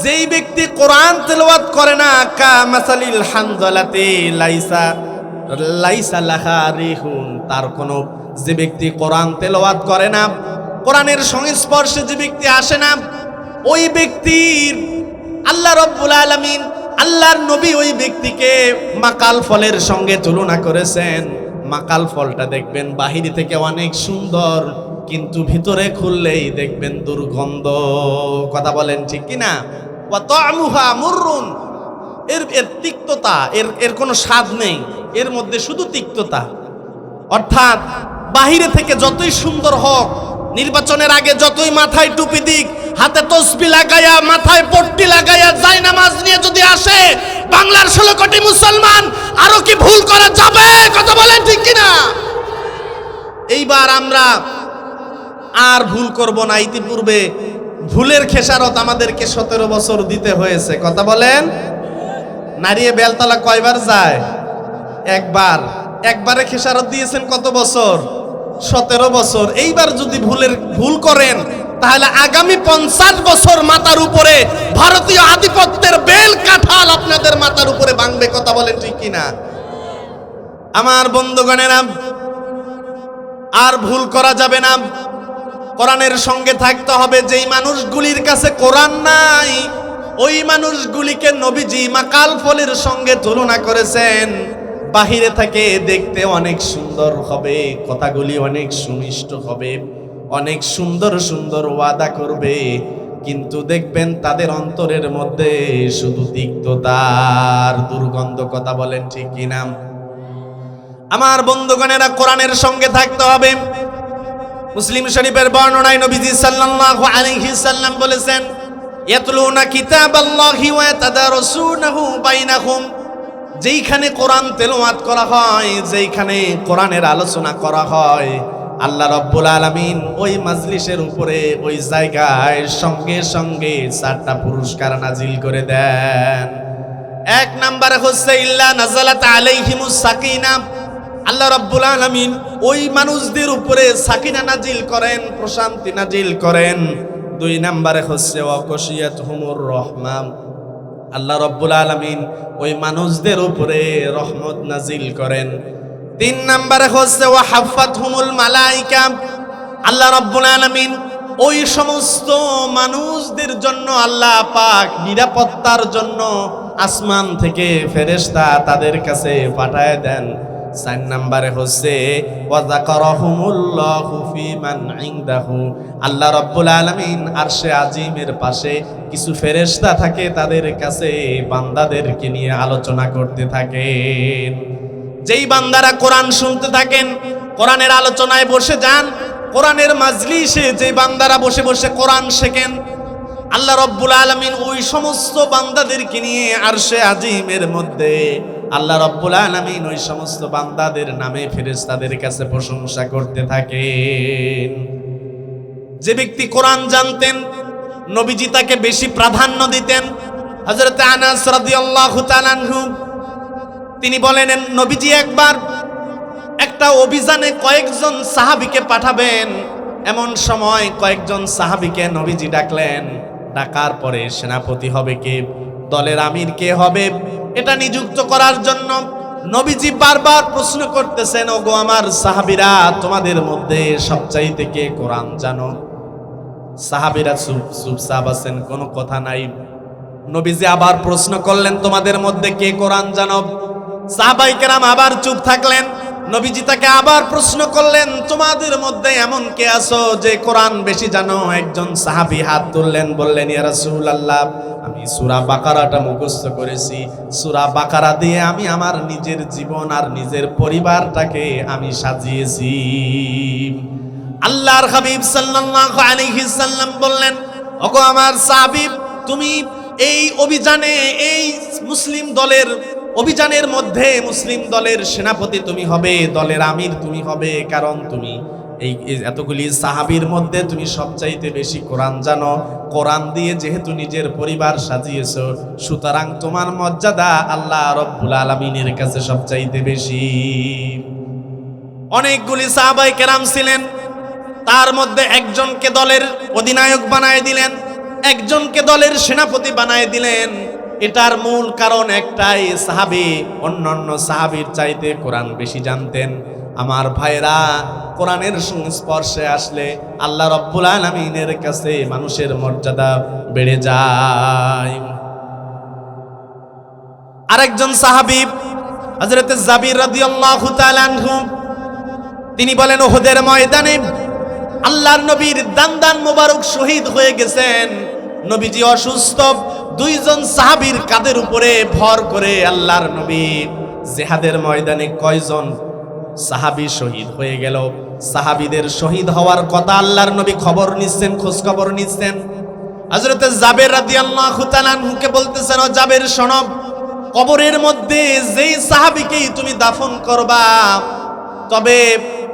যেই ব্যক্তি কোরআন তেলাওয়াত করে না, কা মাসালিল হানজালাতি লাইসা লাহা রিহুন, তার কোনো, যে ব্যক্তি কোরআন তেলাওয়াত করে না, কোরআনের সংস্পর্শে যে ব্যক্তি আসে না, ওই ব্যক্তির আল্লাহ রাব্বুল আলামিন, আল্লাহর নবী ওই ব্যক্তিকে মাকাল ফলের সঙ্গে তুলনা করেছেন। মাকাল ফলটা দেখবেন বাহির থেকে অনেক সুন্দর, কিন্তু ভিতরে খুললেই দেখবেন দুর্গন্ধ। কথা বলেন ঠিক কিনা? ওয়া তা'মুহা মুররুন, এর তিক্ততা, এর কোনো স্বাদ নেই, এর মধ্যে শুধু তিক্ততা। অর্থাৎ বাহিরে থেকে যতই সুন্দর হোক, নির্বাচনের আগে যতই মাথায় টুপি দিক, হাতে তসবিহ লাগায়া, মাথায় পট্টি লাগায়া, জায়নামাজ নিয়ে যদি আসে, বাংলার 16 কোটি মুসলমান, আরো কি ভুল করা যাবে? কথা বলেন ঠিক কিনা? এইবার আমরা আর ভুল করব না। ইতিপূর্বে ভুলের খেসারত আমাদেরকে 17 বছর দিতে হয়েছে। কথা বলেন। নারিয়ে বেলতলা কয়বার যায়? একবারে খেসারত দিয়েছেন কত বছর? 17 বছর। এইবার যদি ভুল করেন, তাহলে আগামী 50 বছর মাথার উপরে ভারতীয় আধিপত্যের বেল কাঁঠাল আপনাদের মাথার উপরে ভাঙবে। কথা বলেন ঠিক কিনা? আমার বন্ধুগণেরা, আর ভুল করা যাবে না। কোরআনের সঙ্গে থাকতে হবে। যেই মানুষগুলির কাছে কোরআন নাই, ওই মানুষগুলিকে নবীজি মাকাল ফলের সঙ্গে তুলনা করেছেন। বাহিরে থেকে দেখতে অনেক সুন্দর হবে, কথাগুলি অনেক সুমিষ্ট হবে, অনেক সুন্দর সুন্দর ওয়াদা করবে, কিন্তু দেখবেন তাদের অন্তরের মধ্যে শুধু তিক্ততার দুর্গন্ধ। কথা বলেন ঠিক কিনা? আমার বন্ধুগণেরা, কোরআনের সঙ্গে থাকতে হবে। মুসলিম শরীফের বর্ণনায় নবীজি সাল্লাল্লাহু আলাইহি সাল্লাম বলেছেন, ইয়াতলুনা কিতাবাল্লাহি ওয়া ইয়াতাদারাসুনাহু বাইনাহুম, যেইখানে কোরআন তেলাওয়াত করা হয়, যেইখানে কোরআনের আলোচনা করা হয়, আল্লাহ রাব্বুল আলামিন ওই মাজলিসের উপরে, ওই জায়গায় সঙ্গে সঙ্গে 4টা পুরস্কার নাজিল করে দেন। এক নম্বরে হচ্ছে ইল্লা নাযালাত আলাইহিমুস সাকিনা, আল্লাহ রাব্বুল আলামিন ওই মানুষদের উপরে সাকিনা নাজিল করেন, প্রশান্তি নাজিল করেন। 2 নম্বরে হচ্ছে ওয়াকশিয়াতুহুমুর রহমান, আল্লাহ রাব্বুল আলামিন ওই মানুষদের উপরে রহমত নাজিল করেন। 3 নম্বরে হচ্ছে ওয়াহাফাতহুমুল মালায়েকা, আল্লাহ রাব্বুল আলামিন ওই সমস্ত মানুষদের জন্য আল্লাহ পাক নিরাপত্তার জন্য আসমান থেকে ফেরেশতা তাদের কাছে পাঠায় দেন। 4 নম্বরে হচ্ছে ওয়াযাকারাহুমুল্লাহু ফি মান ইনদাহু, আল্লাহ রাব্বুল আলামিন আরশে আজিমের পাশে কিছু ফেরেশতা থাকে, তাদের কাছে বান্দাদেরকে নিয়ে আলোচনা করতে থাকেন। যেই বান্দারা কোরআন শুনতে থাকেন, কোরআনের আলোচনায় বসে যান, কোরআনের মাজলিসে যে বান্দারা বসে বসে কোরআন শেখেন, আল্লাহ রব্বুল আলামিন ওই সমস্ত বান্দাদেরকে নিয়ে আরশে আজিমের মধ্যে আল্লাহ রব্বুল আলামিন ওই সমস্ত বান্দাদের নামে ফেরেশতাদের কাছে প্রশংসা করতে থাকেন। যে ব্যক্তি কোরআন জানতেন, নবীজি তাকে বেশি প্রাধান্য দিতেন। হযরত আনাস রাদিয়াল্লাহু তাআলা আনহু তিনি বলেন, নবীজি একবার একটা অভিযানে কয়েকজন সাহাবীকে পাঠাবেন। এমন সময় কয়েকজন সাহাবীকে নবীজি ডাকলেন। ডাকার পরে সেনাপতি হবে কে, দলের আমির কে হবে, এটা নিযুক্ত করার জন্য নবীজি বারবার প্রশ্ন করতেছেন, ওগো আমার সাহাবীরা, তোমাদের মধ্যে সবচাইতে কে কোরআন জানো? সাহাবীরা চুপচাপ আছেন, কোনো কথা নাই। নবীজি আবার প্রশ্ন করলেন, তোমাদের মধ্যে কে কোরআন জানো? সাহাবায়ে কেরাম আবার চুপ থাকলেন। নবীজি তাকে আবার প্রশ্ন করলেন, তোমাদের মধ্যে এমন কে আছো যে কোরআন বেশি জানো? একজন সাহাবী হাত তুললেন, বললেন, ইয়া রাসূলুল্লাহ, আমি সূরা বাকারাটা মুখস্থ করেছি। সূরা বাকারা দিয়ে আমি আমার নিজের জীবন আর নিজের পরিবারটাকে আমি সাজিয়েছি। আল্লাহর হাবিব সাল্লাল্লাহু আলাইহি সাল্লাম বললেন, ওগো আমার সাহাবী, তুমি এই অভিযানে, এই মুসলিম দলের অভিযানের মধ্যে মুসলিম দলের সেনাপতি তুমি হবে, দলের আমির তুমি হবে, কারণ তুমি এই এতগুলি সাহাবীর মধ্যে তুমি সবচাইতে বেশি কোরআন জানো। কোরআন দিয়ে যেহেতু নিজের পরিবার সাজিয়েছো, সুতরাং তোমার মর্যাদা আল্লাহ রব্বুল আলামিনের কাছে সবচাইতে বেশি। অনেকগুলি সাহাবায়ে কেরাম ছিলেন, তার মধ্যে একজনকে দলের অধিনায়ক বানায় দিলেন, একজনকে দলের সেনাপতি বানায় দিলেন। এটার মূল কারণ একটাই, সাহাবী অন্যান্য সাহাবীর চাইতে কোরআন বেশি জানতেন। আমার ভাইরা, কোরআনের সংস্পর্শে আসলে আল্লাহ রব্বুল আলামিনের কাছে মানুষের মর্যাদা বেড়ে যায়। আরেকজন সাহাবী হযরত জাবির রাদিয়াল্লাহু তাআলা আনহু তিনি বলেন, উহুদের ময়দানে আল্লাহর নবীর দান্দান মোবারক শহীদ হয়ে গেছেন। নবীজি অসুস্থ, দুইজন সাহাবীর কাঁধের উপরে ভর করে আল্লাহর নবী জিহাদের ময়দানে কয়জন সাহাবী শহীদ হয়ে গেল। সাহাবীদের শহীদ হওয়ার কথা আল্লাহর নবী খবর নিচ্ছেন, খোঁজ খবর নিচ্ছেন। হযরত জাবের রাদিয়াল্লাহু তাআলা আনহুকে বলতেছেন, ও জাবের শোনো, কবরের মধ্যে যেই সাহাবীকেই তুমি দাফন করবা, তবে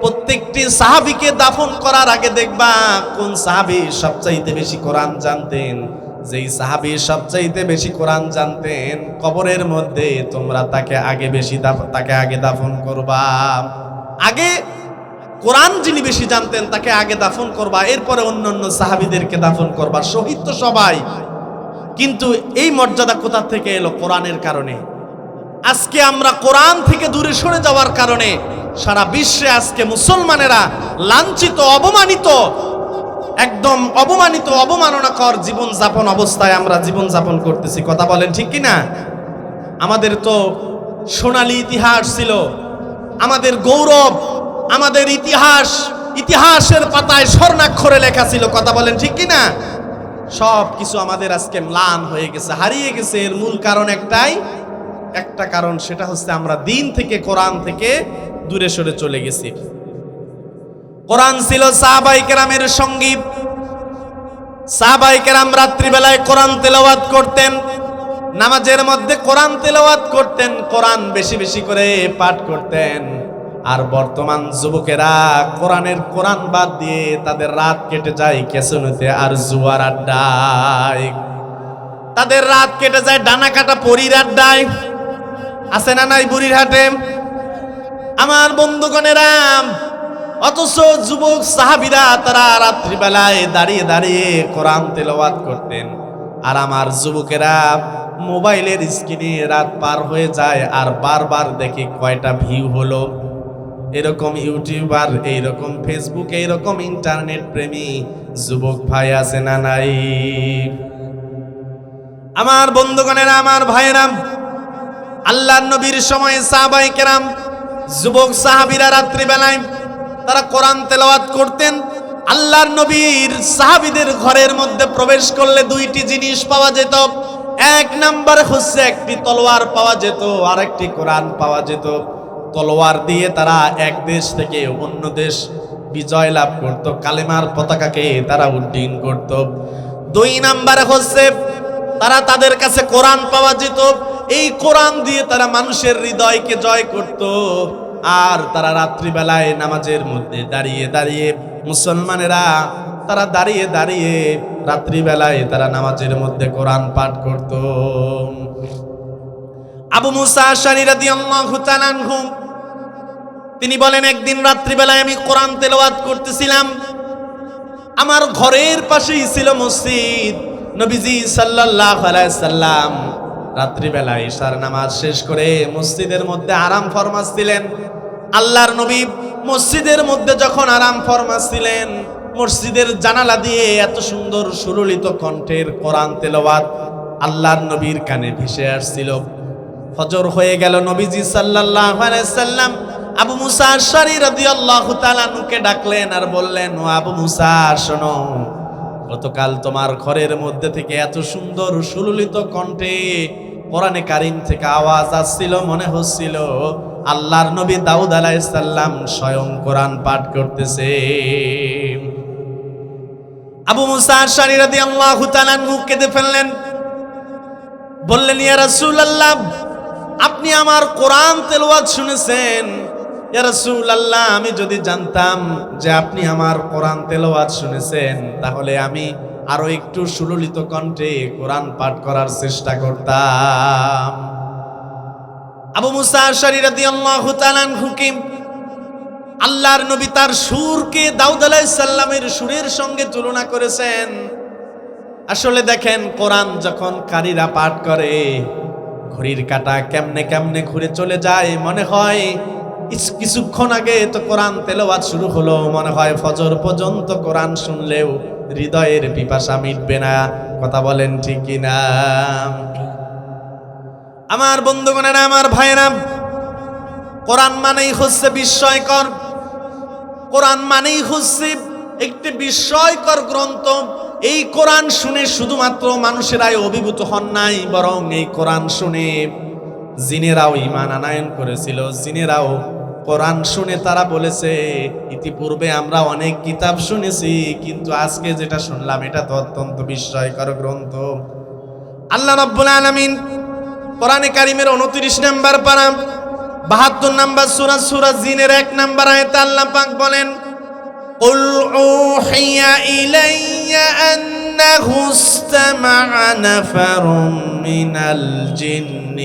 প্রত্যেকটি সাহাবীকে দাফন করার আগে দেখবা কোন সাহাবী সবচাইতে বেশি কোরআন জানতেন। যেই সাহাবী সবচাইতে বেশি কোরআন জানতেন, কবরের মধ্যে তোমরা তাকে আগে দাফন করবা। আগে কোরআন যিনি বেশি জানতেন তাকে আগে দাফন করবা, এরপরে অন্যান্য সাহাবীদেরকে দাফন করবা। শহীদ তো সবাই, কিন্তু এই মর্যাদা কোথা থেকে এলো? কোরআনের কারণে। আজকে আমরা কোরআন থেকে দূরে সরে যাওয়ার কারণে সারা বিশ্বে আজকে মুসলমানেরা লাঞ্ছিত, অবমানিত, একদম অবমানিত, অবমাননাকর জীবন যাপন অবস্থায় আমরা জীবন যাপন করতেছি। কথা বলেন ঠিক কিনা? আমাদের তো সোনালী ইতিহাস ছিল, আমাদের গৌরব, আমাদের ইতিহাস, ইতিহাসের পাতায় স্বর্ণাক্ষরে লেখা ছিল। কথা বলেন ঠিক কিনা? সব কিছু আমাদের আজকে ম্লান হয়ে গেছে, হারিয়ে গেছে। এর মূল কারণ একটা কারণ, সেটা হচ্ছে আমরা দিন থেকে, কোরআন থেকে দূরে সরে চলে গেছি। কোরআন ছিল সাহাবায়ে কেরামের সঙ্গী। সাহাবায়ে কেরাম রাত্রিবেলায় কোরআন তেলাওয়াত করতেন, নামাজের মধ্যে কোরআন তেলাওয়াত করতেন, কোরআন বেশি বেশি করে পাঠ করতেন। আর বর্তমান যুবকেরা কোরআন বাদ দিয়ে তাদের রাত কেটে যায় ক্যাসিনোতে আর জুয়ার আড্ডায়। তাদের রাত কেটে যায় ডানা কাটা পরীর আড্ডায়। আছে না নাই বুড়িরহাটে? আমার বন্ধুগণেরা, অথচ যুবক সাহাবীরা তারা রাত্রিবেলায় দাঁড়িয়ে দাঁড়িয়ে কোরআন তেলাওয়াত করতেন। আর আমার যুবকেরা মোবাইলের স্ক্রিনে রাত পার হয়ে যায় আর বারবার দেখে কয়টা ভিউ হলো। এরকম ইউটিউবার, এইরকম ফেসবুক, এইরকম ইন্টারনেট প্রেমী যুবক ভাই আছে না নাই? আমার বন্ধুগণেরা, আমার ভাইরা, আল্লাহর নবীর সময় সাহাবায়ে কেরাম, যুবক সাহাবীরা রাত্রিবেলায় তারা কোরআন তেলাওয়াত করতেন। আল্লাহর নবীর সাহাবীদের ঘরের মধ্যে প্রবেশ করলে দুইটি জিনিস পাওয়া যেত। এক নাম্বার হচ্ছে একটি তলোয়ার পাওয়া যেত, আর একটি কোরআন পাওয়া যেত। তলোয়ার দিয়ে তারা এক দেশ থেকে অন্য দেশ বিজয় লাভ করত, কালেমার পতাকাকে তারা উড্ডীন করত। 2 নাম্বারে হচ্ছে তারা তাদের কাছে কোরআন পাওয়া যেত, এই কোরআন দিয়ে তারা মানুষের হৃদয়কে জয় করত। আর তারা রাত্রিবেলায় নামাজের মধ্যে দাঁড়িয়ে দাঁড়িয়ে, মুসলমানেরা তারা দাঁড়িয়ে দাঁড়িয়ে রাত্রিবেলায় তারা নামাজের মধ্যে কোরআন পাঠ করত। আবু মুসা আশআরী রাদিয়াল্লাহু তাআলা আনহু তিনি বলেন, একদিন রাত্রিবেলায় আমি কোরআন তেলাওয়াত করতেছিলাম, আমার ঘরের পাশেই ছিল মসজিদ। নবীজি সাল্লাল্লাহু আলাইহি সাল্লাম রাত্রিবেলায় ইশার নামাজ শেষ করে মসজিদের মধ্যে আরাম ফরমাচ্ছিলেন। আল্লাহর নবী মসজিদের মধ্যে যখন আরাম ফরমাচ্ছিলেন, মসজিদের জানালা দিয়ে এত সুন্দর সুললিত কণ্ঠের কোরআন তেলাওয়াত আল্লাহর নবীর কানে ভেসে আসছিল। ফজর হয়ে গেল, নবীজি সাল্লাল্লাহু আলাইহি সাল্লাম আবু মুসা আশআরী রাদিয়াল্লাহু তাআলা আনহুকে ডাকলেন আর বললেন, ও আবু মুসা, শোনো, গতকাল তোমার ঘরের মধ্যে থেকে এত সুন্দর সুললিত কণ্ঠে কোরআনে কারীম থেকে আওয়াজ আসছিল, মনে হচ্ছিল আল্লাহর নবী দাউদ আলাইহিস সালাম স্বয়ং কোরআন পাঠ করতেছে। আবু মুসা আশআরী রাদিয়াল্লাহু তাআলা আনহু কেঁদে ফেললেন, বললেন, ইয়া রাসূলুল্লাহ, আপনি আমার কোরআন তেলাওয়াত শুনেছেন। ইয়া রাসূলুল্লাহ, আমি যদি জানতাম যে আপনি আমার কোরআন তেলাওয়াত শুনেছেন, তাহলে আমি আরো একটু সুললিত কণ্ঠে কোরআন পাঠ করার চেষ্টা করতাম। আবু মুসা আশআরী রাদিয়াল্লাহু তাআলা আনহু কি আল্লাহর নবী তার সুরকে দাউদ আলাইহিস সালামের সুরের সঙ্গে তুলনা করেছেন। আসলে দেখেন, কোরআন যখন কারীরা পাঠ করে, ঘড়ির কাঁটা কেমনে কেমনে ঘুরে চলে যায়, মনে হয় কিছুক্ষণ আগে তো কোরআন তেলাওয়াত শুরু হলো, মনে হয় ফজর পর্যন্ত কোরআন শুনলেও হৃদয়ের পিপাসা মিটবে না। কথা বলেন ঠিক কিনা? আমার বন্ধুগণেরা, আমার ভাইরা, কোরআন মানেই হচ্ছে বিস্ময়কর, কোরআন মানেই হচ্ছে একটি বিস্ময়কর গ্রন্থ। এই কোরআন শুনে শুধুমাত্র মানুষেরাই অভিভূত হন নাই, বরং এই কোরআন শুনে জিনেরাও ঈমান আনয়ন করেছিল। জিনেরাও কোরআন শুনে তারা বলেছে, ইতিপূর্বে আমরা অনেক কিতাব শুনেছি, কিন্তু আজকে যেটা শুনলাম এটা তো অত্যন্ত বিস্ময়কর গ্রন্থ। আল্লাহ রাব্বুল আলামিন কোরআনে কারীমের 29 নম্বর পারা 72 নম্বর সূরা, সূরা জিনের 1 নম্বর আয়াতে আল্লাহ পাক বলেন, قُلْ أُوحِيَ إِلَيَّ أَنَّهُ اسْتَمَعَ نَفَرٌ مِّنَ الْجِنِّ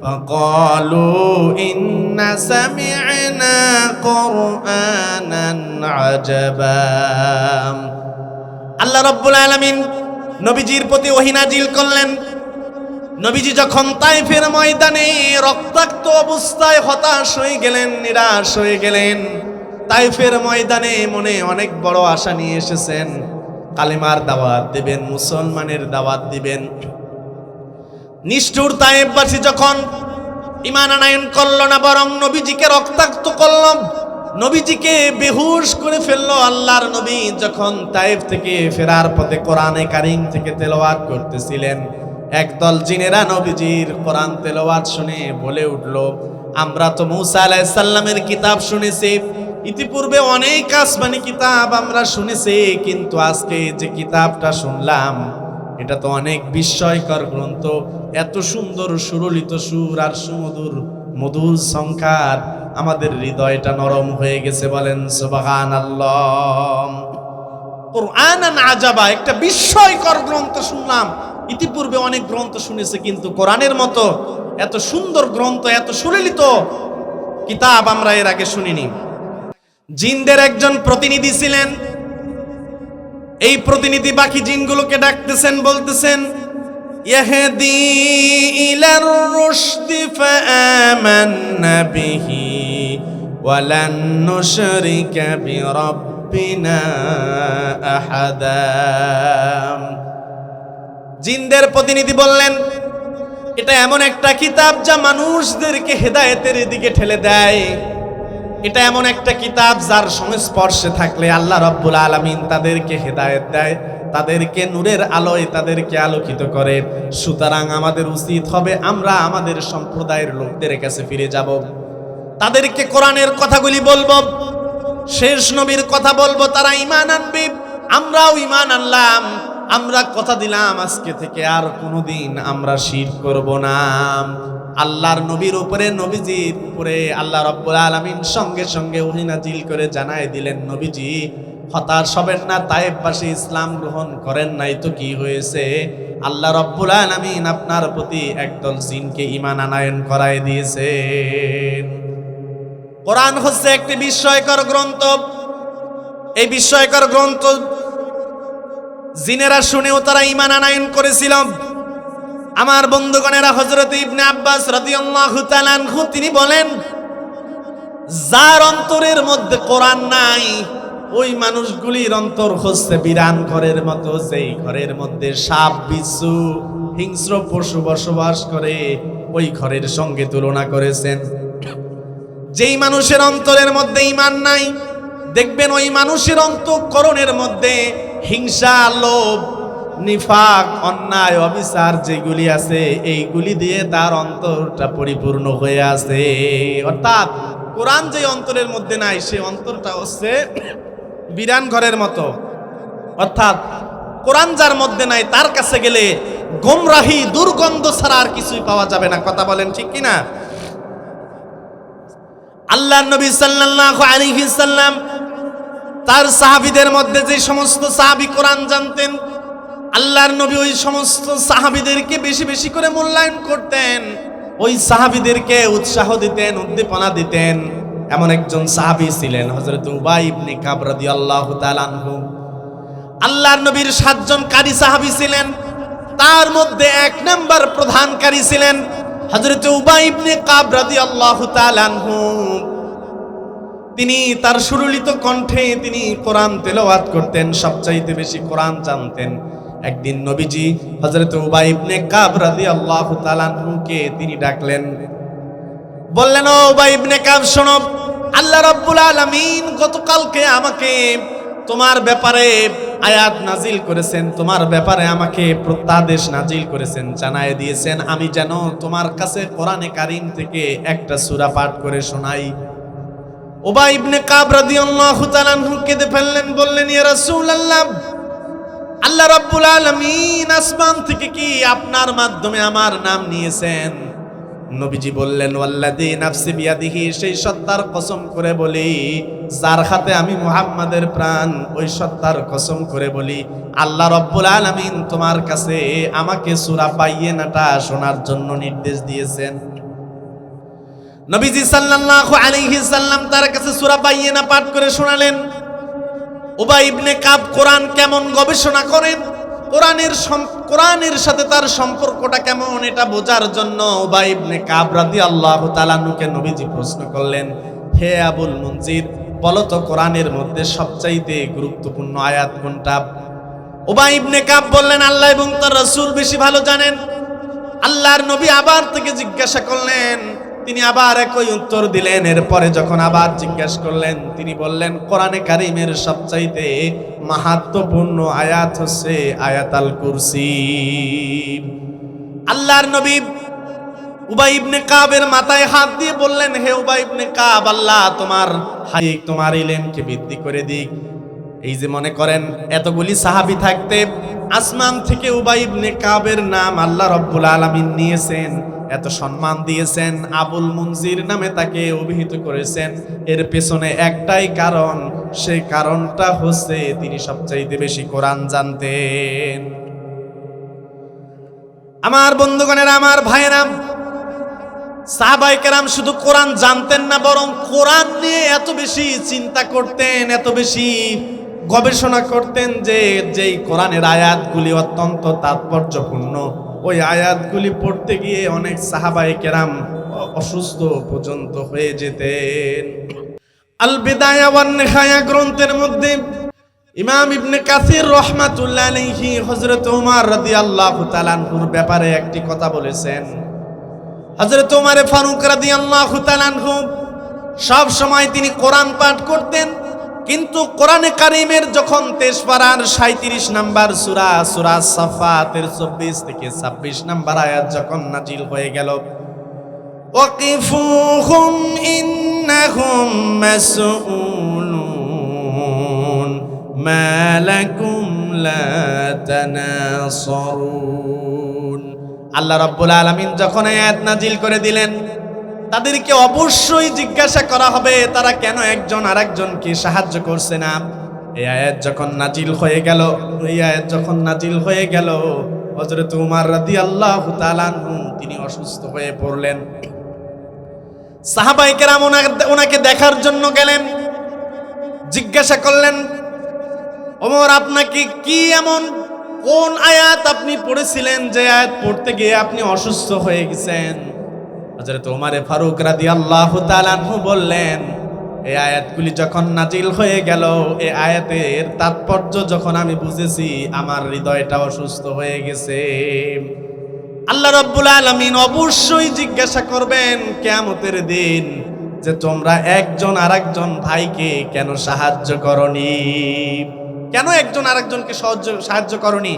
فَقَالُوا إِنَّا سَمِعْنَا قُرْآنًا عَجَبًا। আল্লাহ রাব্বুল আলামিন নবীজির প্রতি ওহী নাজিল করলেন। নবীজি যখন তায়েফের ময়দানে রক্তাক্ত অবস্থায় হতাশ হয়ে গেলেন, নিরাশ হয়ে গেলেন, তায়েফের ময়দানে মনে অনেক বড় আশা নিয়ে এসেছেন, কালেমার দাওয়াত দিবেন, মুসলমানের দাওয়াত দিবেন। নিষ্ঠুর তায়েফবাসী যখন ঈমান আনয়ন করল না, বরং নবীজিকে রক্তাক্ত করল, নবীজিকে বেহুশ করে ফেলল। আল্লাহর নবী যখন তায়েফ থেকে ফেরার পথে কোরআনে কারীম থেকে তেলাওয়াত করতেছিলেন, একদল জিনেরা নবীজির কোরআন তেলাওয়াত শুনে বলে উঠল, আমরা তো মূসা আলাইহিস সালামের কিতাব শুনেছি, ইতিপূর্বে অনেক আসমানি কিতাব আমরা শুনেছি, কিন্তু আজকে যে কিতাবটা শুনলাম এটা তো অনেক বিস্ময়কর গ্রন্থ। এত সুন্দর সুললিত সুর আর সুমধুর মধুর সংখ্যার আমাদের হৃদয়টা নরম হয়ে গেছে। বলেন সুবহানাল্লাহ। কোরআনান আজাবা, একটা বিস্ময়কর গ্রন্থ শুনলাম। ইতিপূর্বে অনেক গ্রন্থ শুনেছে, কিন্তু কোরআনের মতো এত সুন্দর গ্রন্থ, এত সুললিত কিতাব আমরা এর আগে শুনিনি। জিনদের একজন প্রতিনিধি ছিলেন। এই প্রতিনিধি বাকি জিনগুলোকে ডাকতেছেন, বলতেছেন, ইয়াহদি ইলার রুশদি ফাআমান্না বিহি ওয়া লান নুশরিকা বিরাব্বিনা আহাদা। জিনদের প্রতিনিধি বললেন, এটা এমন একটা কিতাব যা মানুষদেরকে হেদায়েতের দিকে ঠেলে দেয়। এটা এমন একটা কিতাব যার সংস্পর্শে থাকলে আল্লাহ রাব্বুল আলামিন তাদেরকে হেদায়েত দেয়, তাদেরকে নূরের আলোয় তাদেরকে আলোকিত করে। সুতরাং আমাদের উচিত হবে আমরা আমাদের সম্প্রদায়ের লোকদের কাছে ফিরে যাব, তাদেরকে কোরআনের কথাগুলি বলবো, শেষ নবীর কথা বলবো, তারা ঈমান আনবে, আমরাও ঈমান আনলাম। আমরা কথা দিলাম আজকে থেকে আর কোনোদিন আমরা শিরক করব না। আল্লাহর নবীর উপরে, নবীজির উপরে আল্লাহ রাব্বুল আলামিন সঙ্গে সঙ্গে ওহী নাজিল করে জানায় দিলেন, নবীজি হতাশ হবেন না, তায়েফবাসী ইসলাম গ্রহণ করেন নাই তো কি হয়েছে, আল্লাহ রাব্বুল আলামিন আপনার প্রতি একদল জিনকে ঈমান আনায়ন করায় দিয়েছেন। কোরআন হচ্ছে একটি বিস্ময়কর গ্রন্থ। এই বিস্ময়কর গ্রন্থ জিনেরা শুনেও তারা ঈমান আনায়ন করেছিল। আমার বন্ধুগণেরা, হযরত ইবনে আব্বাস রাদিয়াল্লাহু তাআলা আনহু তিনি বলেন, যার অন্তরের মধ্যে কোরআন নাই ওই মানুষগুলির অন্তর হচ্ছে বিরান ঘরের মতো, যেই ঘরের মধ্যে সাপ বিচ্ছু হিংস্র পশু বসবাস করে, ওই ঘরের সঙ্গে তুলনা করেছেন। যেই মানুষের অন্তরের মধ্যে ঈমান নাই, দেখবেন ওই মানুষের অন্তঃকরণের মধ্যে হিংসা, লোভ, নিফাক, অন্যায়, অবিচার যেগুলি আছে, এইগুলি দিয়ে তার অন্তরটা পরিপূর্ণ হয়ে আছে। অর্থাৎ কোরআন যে অন্তরের মধ্যে নাই, সে অন্তরটা হচ্ছে বিরান ঘরের মতো। অর্থাৎ কোরআন যার মধ্যে নাই তার কাছে গেলে গোমরাহি, দুর্গন্ধ ছাড়া আর কিছুই পাওয়া যাবে না। কথা বলেন ঠিক কিনা? আল্লাহর নবী সাল্লাল্লাহু আলাইহি সাল্লাম তার সাহাবীদের মধ্যে যে সমস্ত সাহাবী কোরআন জানতেন, আল্লাহর নবী ওই সমস্ত সাহাবীদেরকে বেশি বেশি করে মূল্যায়ন করতেন, ওই সাহাবীদেরকে উৎসাহ দিতেন, উদ্দীপনা দিতেন। এমন একজন সাহাবী ছিলেন হযরত উবাই ইবনে কাব রাদিয়াল্লাহু তাআলা আনহু। আল্লাহর নবীর 7 জন কারি সাহাবী ছিলেন, তার মধ্যে 1 নাম্বার প্রধান কারি ছিলেন হযরত উবাই ইবনে কাব রাদিয়াল্লাহু তাআলা আনহু। তিনি তার সুরলিত কণ্ঠে তিনি কোরআন তেলাওয়াত করতেন, সবচাইতে বেশি কোরআন জানতেন। একদিন নবীজি হযরত উবাই ইবনে কাব রাদিয়াল্লাহু তাআলা আনহুকে তিনি ডাকলেন, বললেন, ও উবাই ইবনে কাব শোনো, আল্লাহ রাব্বুল আলামিন গতকালকে আমাকে তোমার ব্যাপারে আয়াত নাজিল করেছেন, তোমার ব্যাপারে আমাকে প্রত্যাদেশ নাজিল করেছেন, জানায় দিয়েছেন আমি যেন তোমার কাছে কোরআনে কারীম থেকে একটা সূরা পাঠ করে শোনাই। উবাই ইবনে কাব রাদিয়াল্লাহু তাআলা আনহু কেঁদে ফেললেন, বললেন, ইয়া রাসূলুল্লাহ, আল্লাহ রাব্বুল আলামিন আসমান থেকে কি আপনার মাধ্যমে আমার নাম নিয়েছেন? নবীজি বললেন, ওয়াল্লাযী নাফসি বিয়াদিহি, সেই সত্তার কসম করে বলি যার হাতে আমি মুহাম্মাদের প্রাণ, ওই সত্তার কসম করে বলি আল্লাহ রাব্বুল আলামিন তোমার কাছে আমাকে সূরা বাইয়িনাটা শোনার জন্য নির্দেশ দিয়েছেন। নবীজি সাল্লাল্লাহু আলাইহি সাল্লাম তার কাছে সূরা বাইয়িনা পাঠ করে শোনালেন। উবাই ইবনে কাব কোরআন কেমন গবেষণা করেন, কোরআনের সাথে তার সম্পর্কটা কেমন, এটা বোঝার জন্য উবাই ইবনে কাব রাদিয়াল্লাহু তাআলা আনহুকে নবীজি প্রশ্ন করলেন, হে আবুল মুনজির, বলো তো কোরআনের মধ্যে সবচাইতে গুরুত্বপূর্ণ আয়াত কোনটা? উবাই ইবনে কাব বললেন, আল্লাহ এবং তার রাসূল বেশি ভালো জানেন। আল্লাহর নবী আবার থেকে জিজ্ঞাসা করলেন, তিনি আবার একই উত্তর দিলেন। এরপরে যখন আবার জিজ্ঞাসা করলেন, তিনি বললেন, কোরআনে কারীমের সবচাইতে মাহাত্ম্যপূর্ণ আয়াত হচ্ছে আয়াতুল কুরসি। আল্লাহর নবী উবাই ইবনে কাবের মাথায় হাত দিয়ে বললেন, হে উবাই ইবনে কাব, আল্লাহ তোমার ইলমকে বৃদ্ধি করে দিক। এই যে মনে করেন এতগুলি সাহাবী থাকতে আসমান থেকে উবাই ইবনে কাবের নাম আল্লাহ রাব্বুল আলামিন নিয়েছেন, এত সম্মান দিয়েছেন, আবুল মুনজির নামে তাকে অভিহিত করেছেন। এর পেছনে একটাই কারণ, সেই কারণটা হচ্ছে তিনি সবচাইতে বেশি কোরআন জানতেন। আমার বন্ধুগণেরা, আমার ভাইয়েরা, সাহাবায়ে কেরাম শুধু কোরআন জানতেন না, বরং কোরআন নিয়ে এত বেশি চিন্তা করতেন, এত বেশি গবেষণা করতেন যে যেই কোরআনের আয়াতগুলি অত্যন্ত তাৎপর্যপূর্ণ, ওই আয়াতগুলি পড়তে গিয়ে অনেক সাহাবায়ে কেরাম অসুস্থ পর্যন্ত হয়ে যেতেন। আল বিদায়া ওয়ান নিহায়া গ্রন্থের মধ্যে ইমাম ইবনে কাসির রাহমাতুল্লাহ আলাইহি হযরত ওমর রাদিয়াল্লাহু তাআলা আনহুর ব্যাপারে একটি কথা বলেছেন। হযরত ওমর ফারুক রাদিয়াল্লাহু তাআলা আনহু সব সময় তিনি কোরআন পাঠ করতেন, কিন্তু কোরআনে কারীমের যখন 23 পারার 37 নাম্বার সূরা, সূরা সাফাতের 24 থেকে 26 নাম্বার আয়াত যখন নাজিল হয়ে গেল, ওয়াকিফুহুম ইন্নাহুম মাসউলুন, মা লাকুম লা তানাসারুন। আল্লাহ রাব্বুল আলামিন যখন আয়াত নাজিল করে দিলেন, তাদেরকে অবশ্যই জিজ্ঞাসা করা হবে তারা কেন একজন আরেকজনকে সাহায্য করছে না। এই আয়াত যখন নাজিল হয়ে গেল, হযরত উমর রাদিয়াল্লাহু তাআলা আনহু তিনি অসুস্থ হয়ে পড়লেন। সাহাবায়ে কেরাম ওনাকে দেখার জন্য গেলেন, জিজ্ঞাসা করলেন, ওমর আপনাকে কি এমন কোন আয়াত আপনি পড়েছিলেন যে আয়াত পড়তে গিয়ে আপনি অসুস্থ হয়ে গেছেন? হযরত ওমর ফারুক রাদিয়াল্লাহু তাআলা আনহু বললেন, এই আয়াতগুলি যখন নাজিল হয়ে গেল, এই আয়াতের তাৎপর্য যখন আমি বুঝেছি, আমার হৃদয়টা অসুস্থ হয়ে গেছে। আল্লাহ রাব্বুল আলামিন অবশ্যই জিজ্ঞাসা করবেন কিয়ামতের দিন যে তোমরা একজন আরেকজন ভাইকে কেন সাহায্য করনি, কেন একজন আরেকজনকে সাহায্য করনি,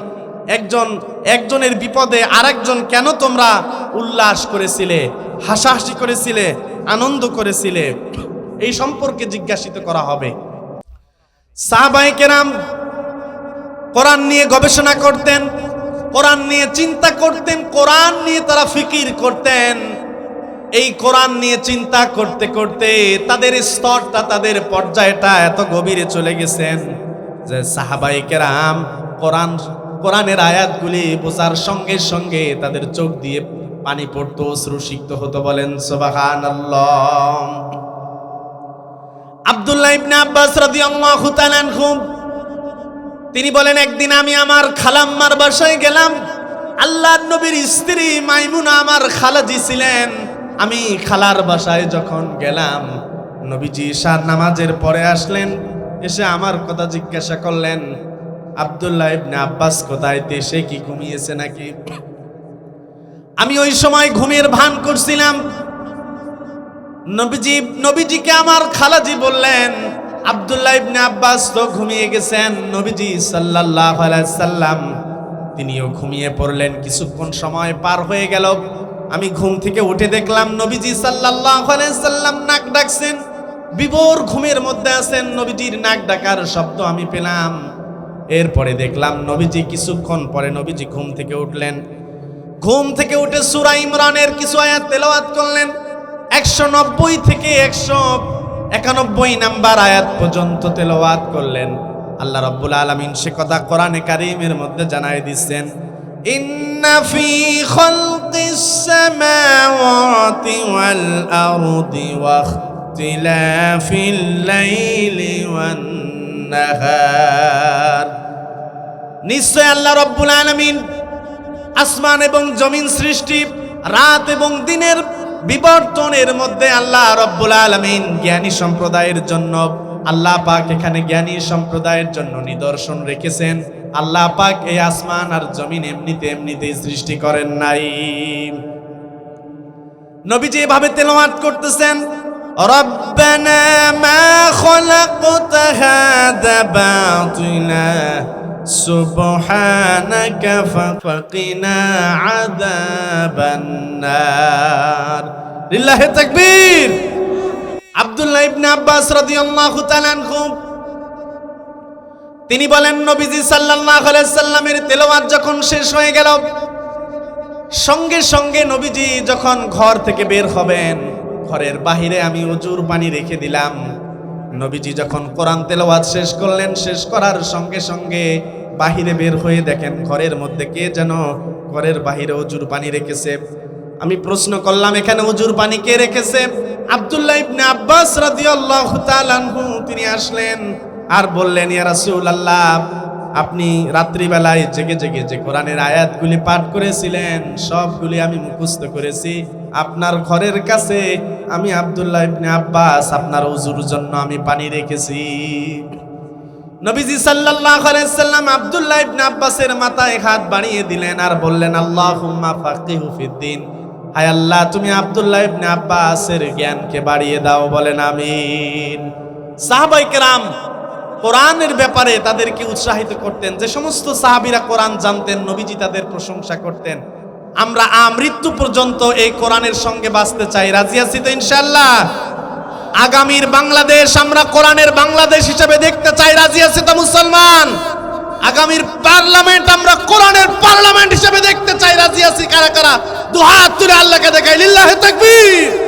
একজনের বিপদে আরেকজন কেন তোমরা উল্লাস করেছিলে, হাসাহাসি করেছিলে, আনন্দ করেছিলে, এই সম্পর্কে জিজ্ঞাসিত করা হবে। সাহাবায়ে কেরাম কোরআন নিয়ে গবেষণা করতেন, কোরআন নিয়ে চিন্তা করতেন, কোরআন নিয়ে তারা ফিকির করতেন। এই কোরআন নিয়ে চিন্তা করতে করতে তাদের স্তরটা, তাদের পর্যায়টা এত গভীরে চলে গেছেন যে সাহাবায়ে কেরাম কোরআনের আয়াতগুলি বোঝার সঙ্গে সঙ্গে তাদের চোখ দিয়ে পানি পড়তো, অশ্রু সিক্ত হতো। বলেন সুবহানাল্লাহ। আব্দুল্লাহ ইবনে আব্বাস রাদিয়াল্লাহু তাআলা আনহু তিনি বলেন, একদিন আমি আমার খালাম্মার বাসায় গেলাম। আল্লাহর নবীর স্ত্রী মাইমুনা আমার খালাজি ছিলেন। আমি খালার বাসায় যখন গেলাম, নবীজি ঈশার নামাজের পরে আসলেন, এসে আমার কথা জিজ্ঞাসা করলেন, আব্দুল্লাহ ইবনে আব্বাস কোথায়, সে কি ঘুমিয়েছে নাকি? আমি ওই সময় ঘুমের ভান করছিলাম। নবীজিকে আমার খালাজি বললেন, আব্দুল্লাহ ইবনে আব্বাস তো ঘুমিয়ে গেছেন। নবীজি সাল্লাল্লাহু আলাইহি সাল্লাম তিনিও ঘুমিয়ে পড়লেন। কিছুক্ষণ সময় পার হয়ে গেল, আমি ঘুম থেকে উঠে দেখলাম নবীজি সাল্লাল্লাহু আলাইহি সাল্লাম নাক ডাকছেন, বিভোর ঘুমের মধ্যে আছেন। নবীজির নাক ডাকার শব্দ আমি পেলাম। এরপরে দেখলাম নবীজি কিছুক্ষণ পরে নবীজি ঘুম থেকে উঠলেন। ঘুম থেকে উঠে সূরা ইমরানের কিছু আয়াত তেলাওয়াত করলেন। 190 থেকে 191 নাম্বার আয়াত পর্যন্ত তেলাওয়াত করলেন। আল্লাহ রাব্বুল আলামিন সে কথা কোরআনে কারীমের মধ্যে জানাই দিচ্ছেন, ইন্না ফি খালকিস সামাওয়াতি ওয়াল আরদি ওয়া ইখতিলাফিল লাইলি ওয়ান নাহার। নিশ্চয় আল্লাহ রাব্বুল আলামিন আসমান এবং জমিন সৃষ্টি, রাত এবং দিনের বিবর্তনের মধ্যে আল্লাহ রাব্বুল আলামিন জ্ঞানী সম্প্রদায়ের জন্য, আল্লাহ পাক এখানে জ্ঞানী সম্প্রদায়ের জন্য নিদর্শন রেখেছেন। আল্লাহ পাক এই আসমান আর জমিন এমনিতেই সৃষ্টি করেন নাই। নবীজি এভাবে তেলাওয়াত করতেছেন, রব্বানা মা খালাকতা হাযা বাতিলা সুবহানাকা ফাকিনা আযাবান নার। লিল্লাহি তাকবীর। আব্দুল্লাহ ইবনে আব্বাস রাদিয়াল্লাহু তাআলা আনহু তিনি বলেন, নবীজি সাল্লাল্লাহু আলাইহি সাল্লামের তেলাওয়াত যখন শেষ হয়ে গেল, সঙ্গে সঙ্গে নবীজি যখন ঘর থেকে বের হবেন, ঘরের বাহিরে আমি ওযুর পানি রেখে দিলাম। নবীজি যখন কোরআন তেলাওয়াত শেষ করলেন, শেষ করার সঙ্গে সঙ্গে বাহিরে বের হয়ে দেখেন ঘরের মধ্যে কে যেন ঘরের বাহিরে ওযুর পানি রেখেছে। আমি প্রশ্ন করলাম, এখানে ওযুর পানি কে রেখেছে? আব্দুল্লাহ ইবনে আব্বাস রাদিয়াল্লাহু তাআলা আনহু তিনি আসলেন আর বললেন, ইয়া রাসূলুল্লাহ, আপনি রাত্রিবেলায় জেগে জেগে যে কোরআনের আয়াতগুলি পাঠ করেছিলেন সবগুলি আমি মুখস্থ করেছি। আপনার ঘরের কাছে আমি আব্দুল্লাহ ইবনে আব্বাস আপনার ওযুর জন্য আমি পানি রেখেছি। নবীজি সাল্লাল্লাহু আলাইহি সাল্লাম আব্দুল্লাহ ইবনে আব্বাসের মাথায় হাত বাড়িয়ে দিলেন আর বললেন, আল্লাহুম্মা ফাকিহু ফিদ্দিন। হায় আল্লাহ, তুমি আব্দুল্লাহ ইবনে আব্বাসের জ্ঞানকে বাড়িয়ে দাও। বলেন আমিন। সাহাবায়ে কেরাম কোরআনের ব্যাপারে তাদেরকে উৎসাহিত করতেন। যে সমস্ত সাহাবীরা কোরআন জানতেন, নবীজি তাদের প্রশংসা করতেন। আমরা আমৃত্যু পর্যন্ত এই কোরআনের সঙ্গে বাঁচতে চাই। রাজি আছি তো ইনশাআল্লাহ? আগামীর বাংলাদেশ আমরা কোরআনের বাংলাদেশ হিসেবে দেখতে চাই, রাজি আছে তো মুসলমান? আগামীর পার্লামেন্ট আমরা কোরআনের পার্লামেন্ট হিসেবে দেখতে চাই, রাজি আছি কারা কারা? দুহাত তুলে আল্লাহকে দেখাই, লিল্লাহি তাকবীর।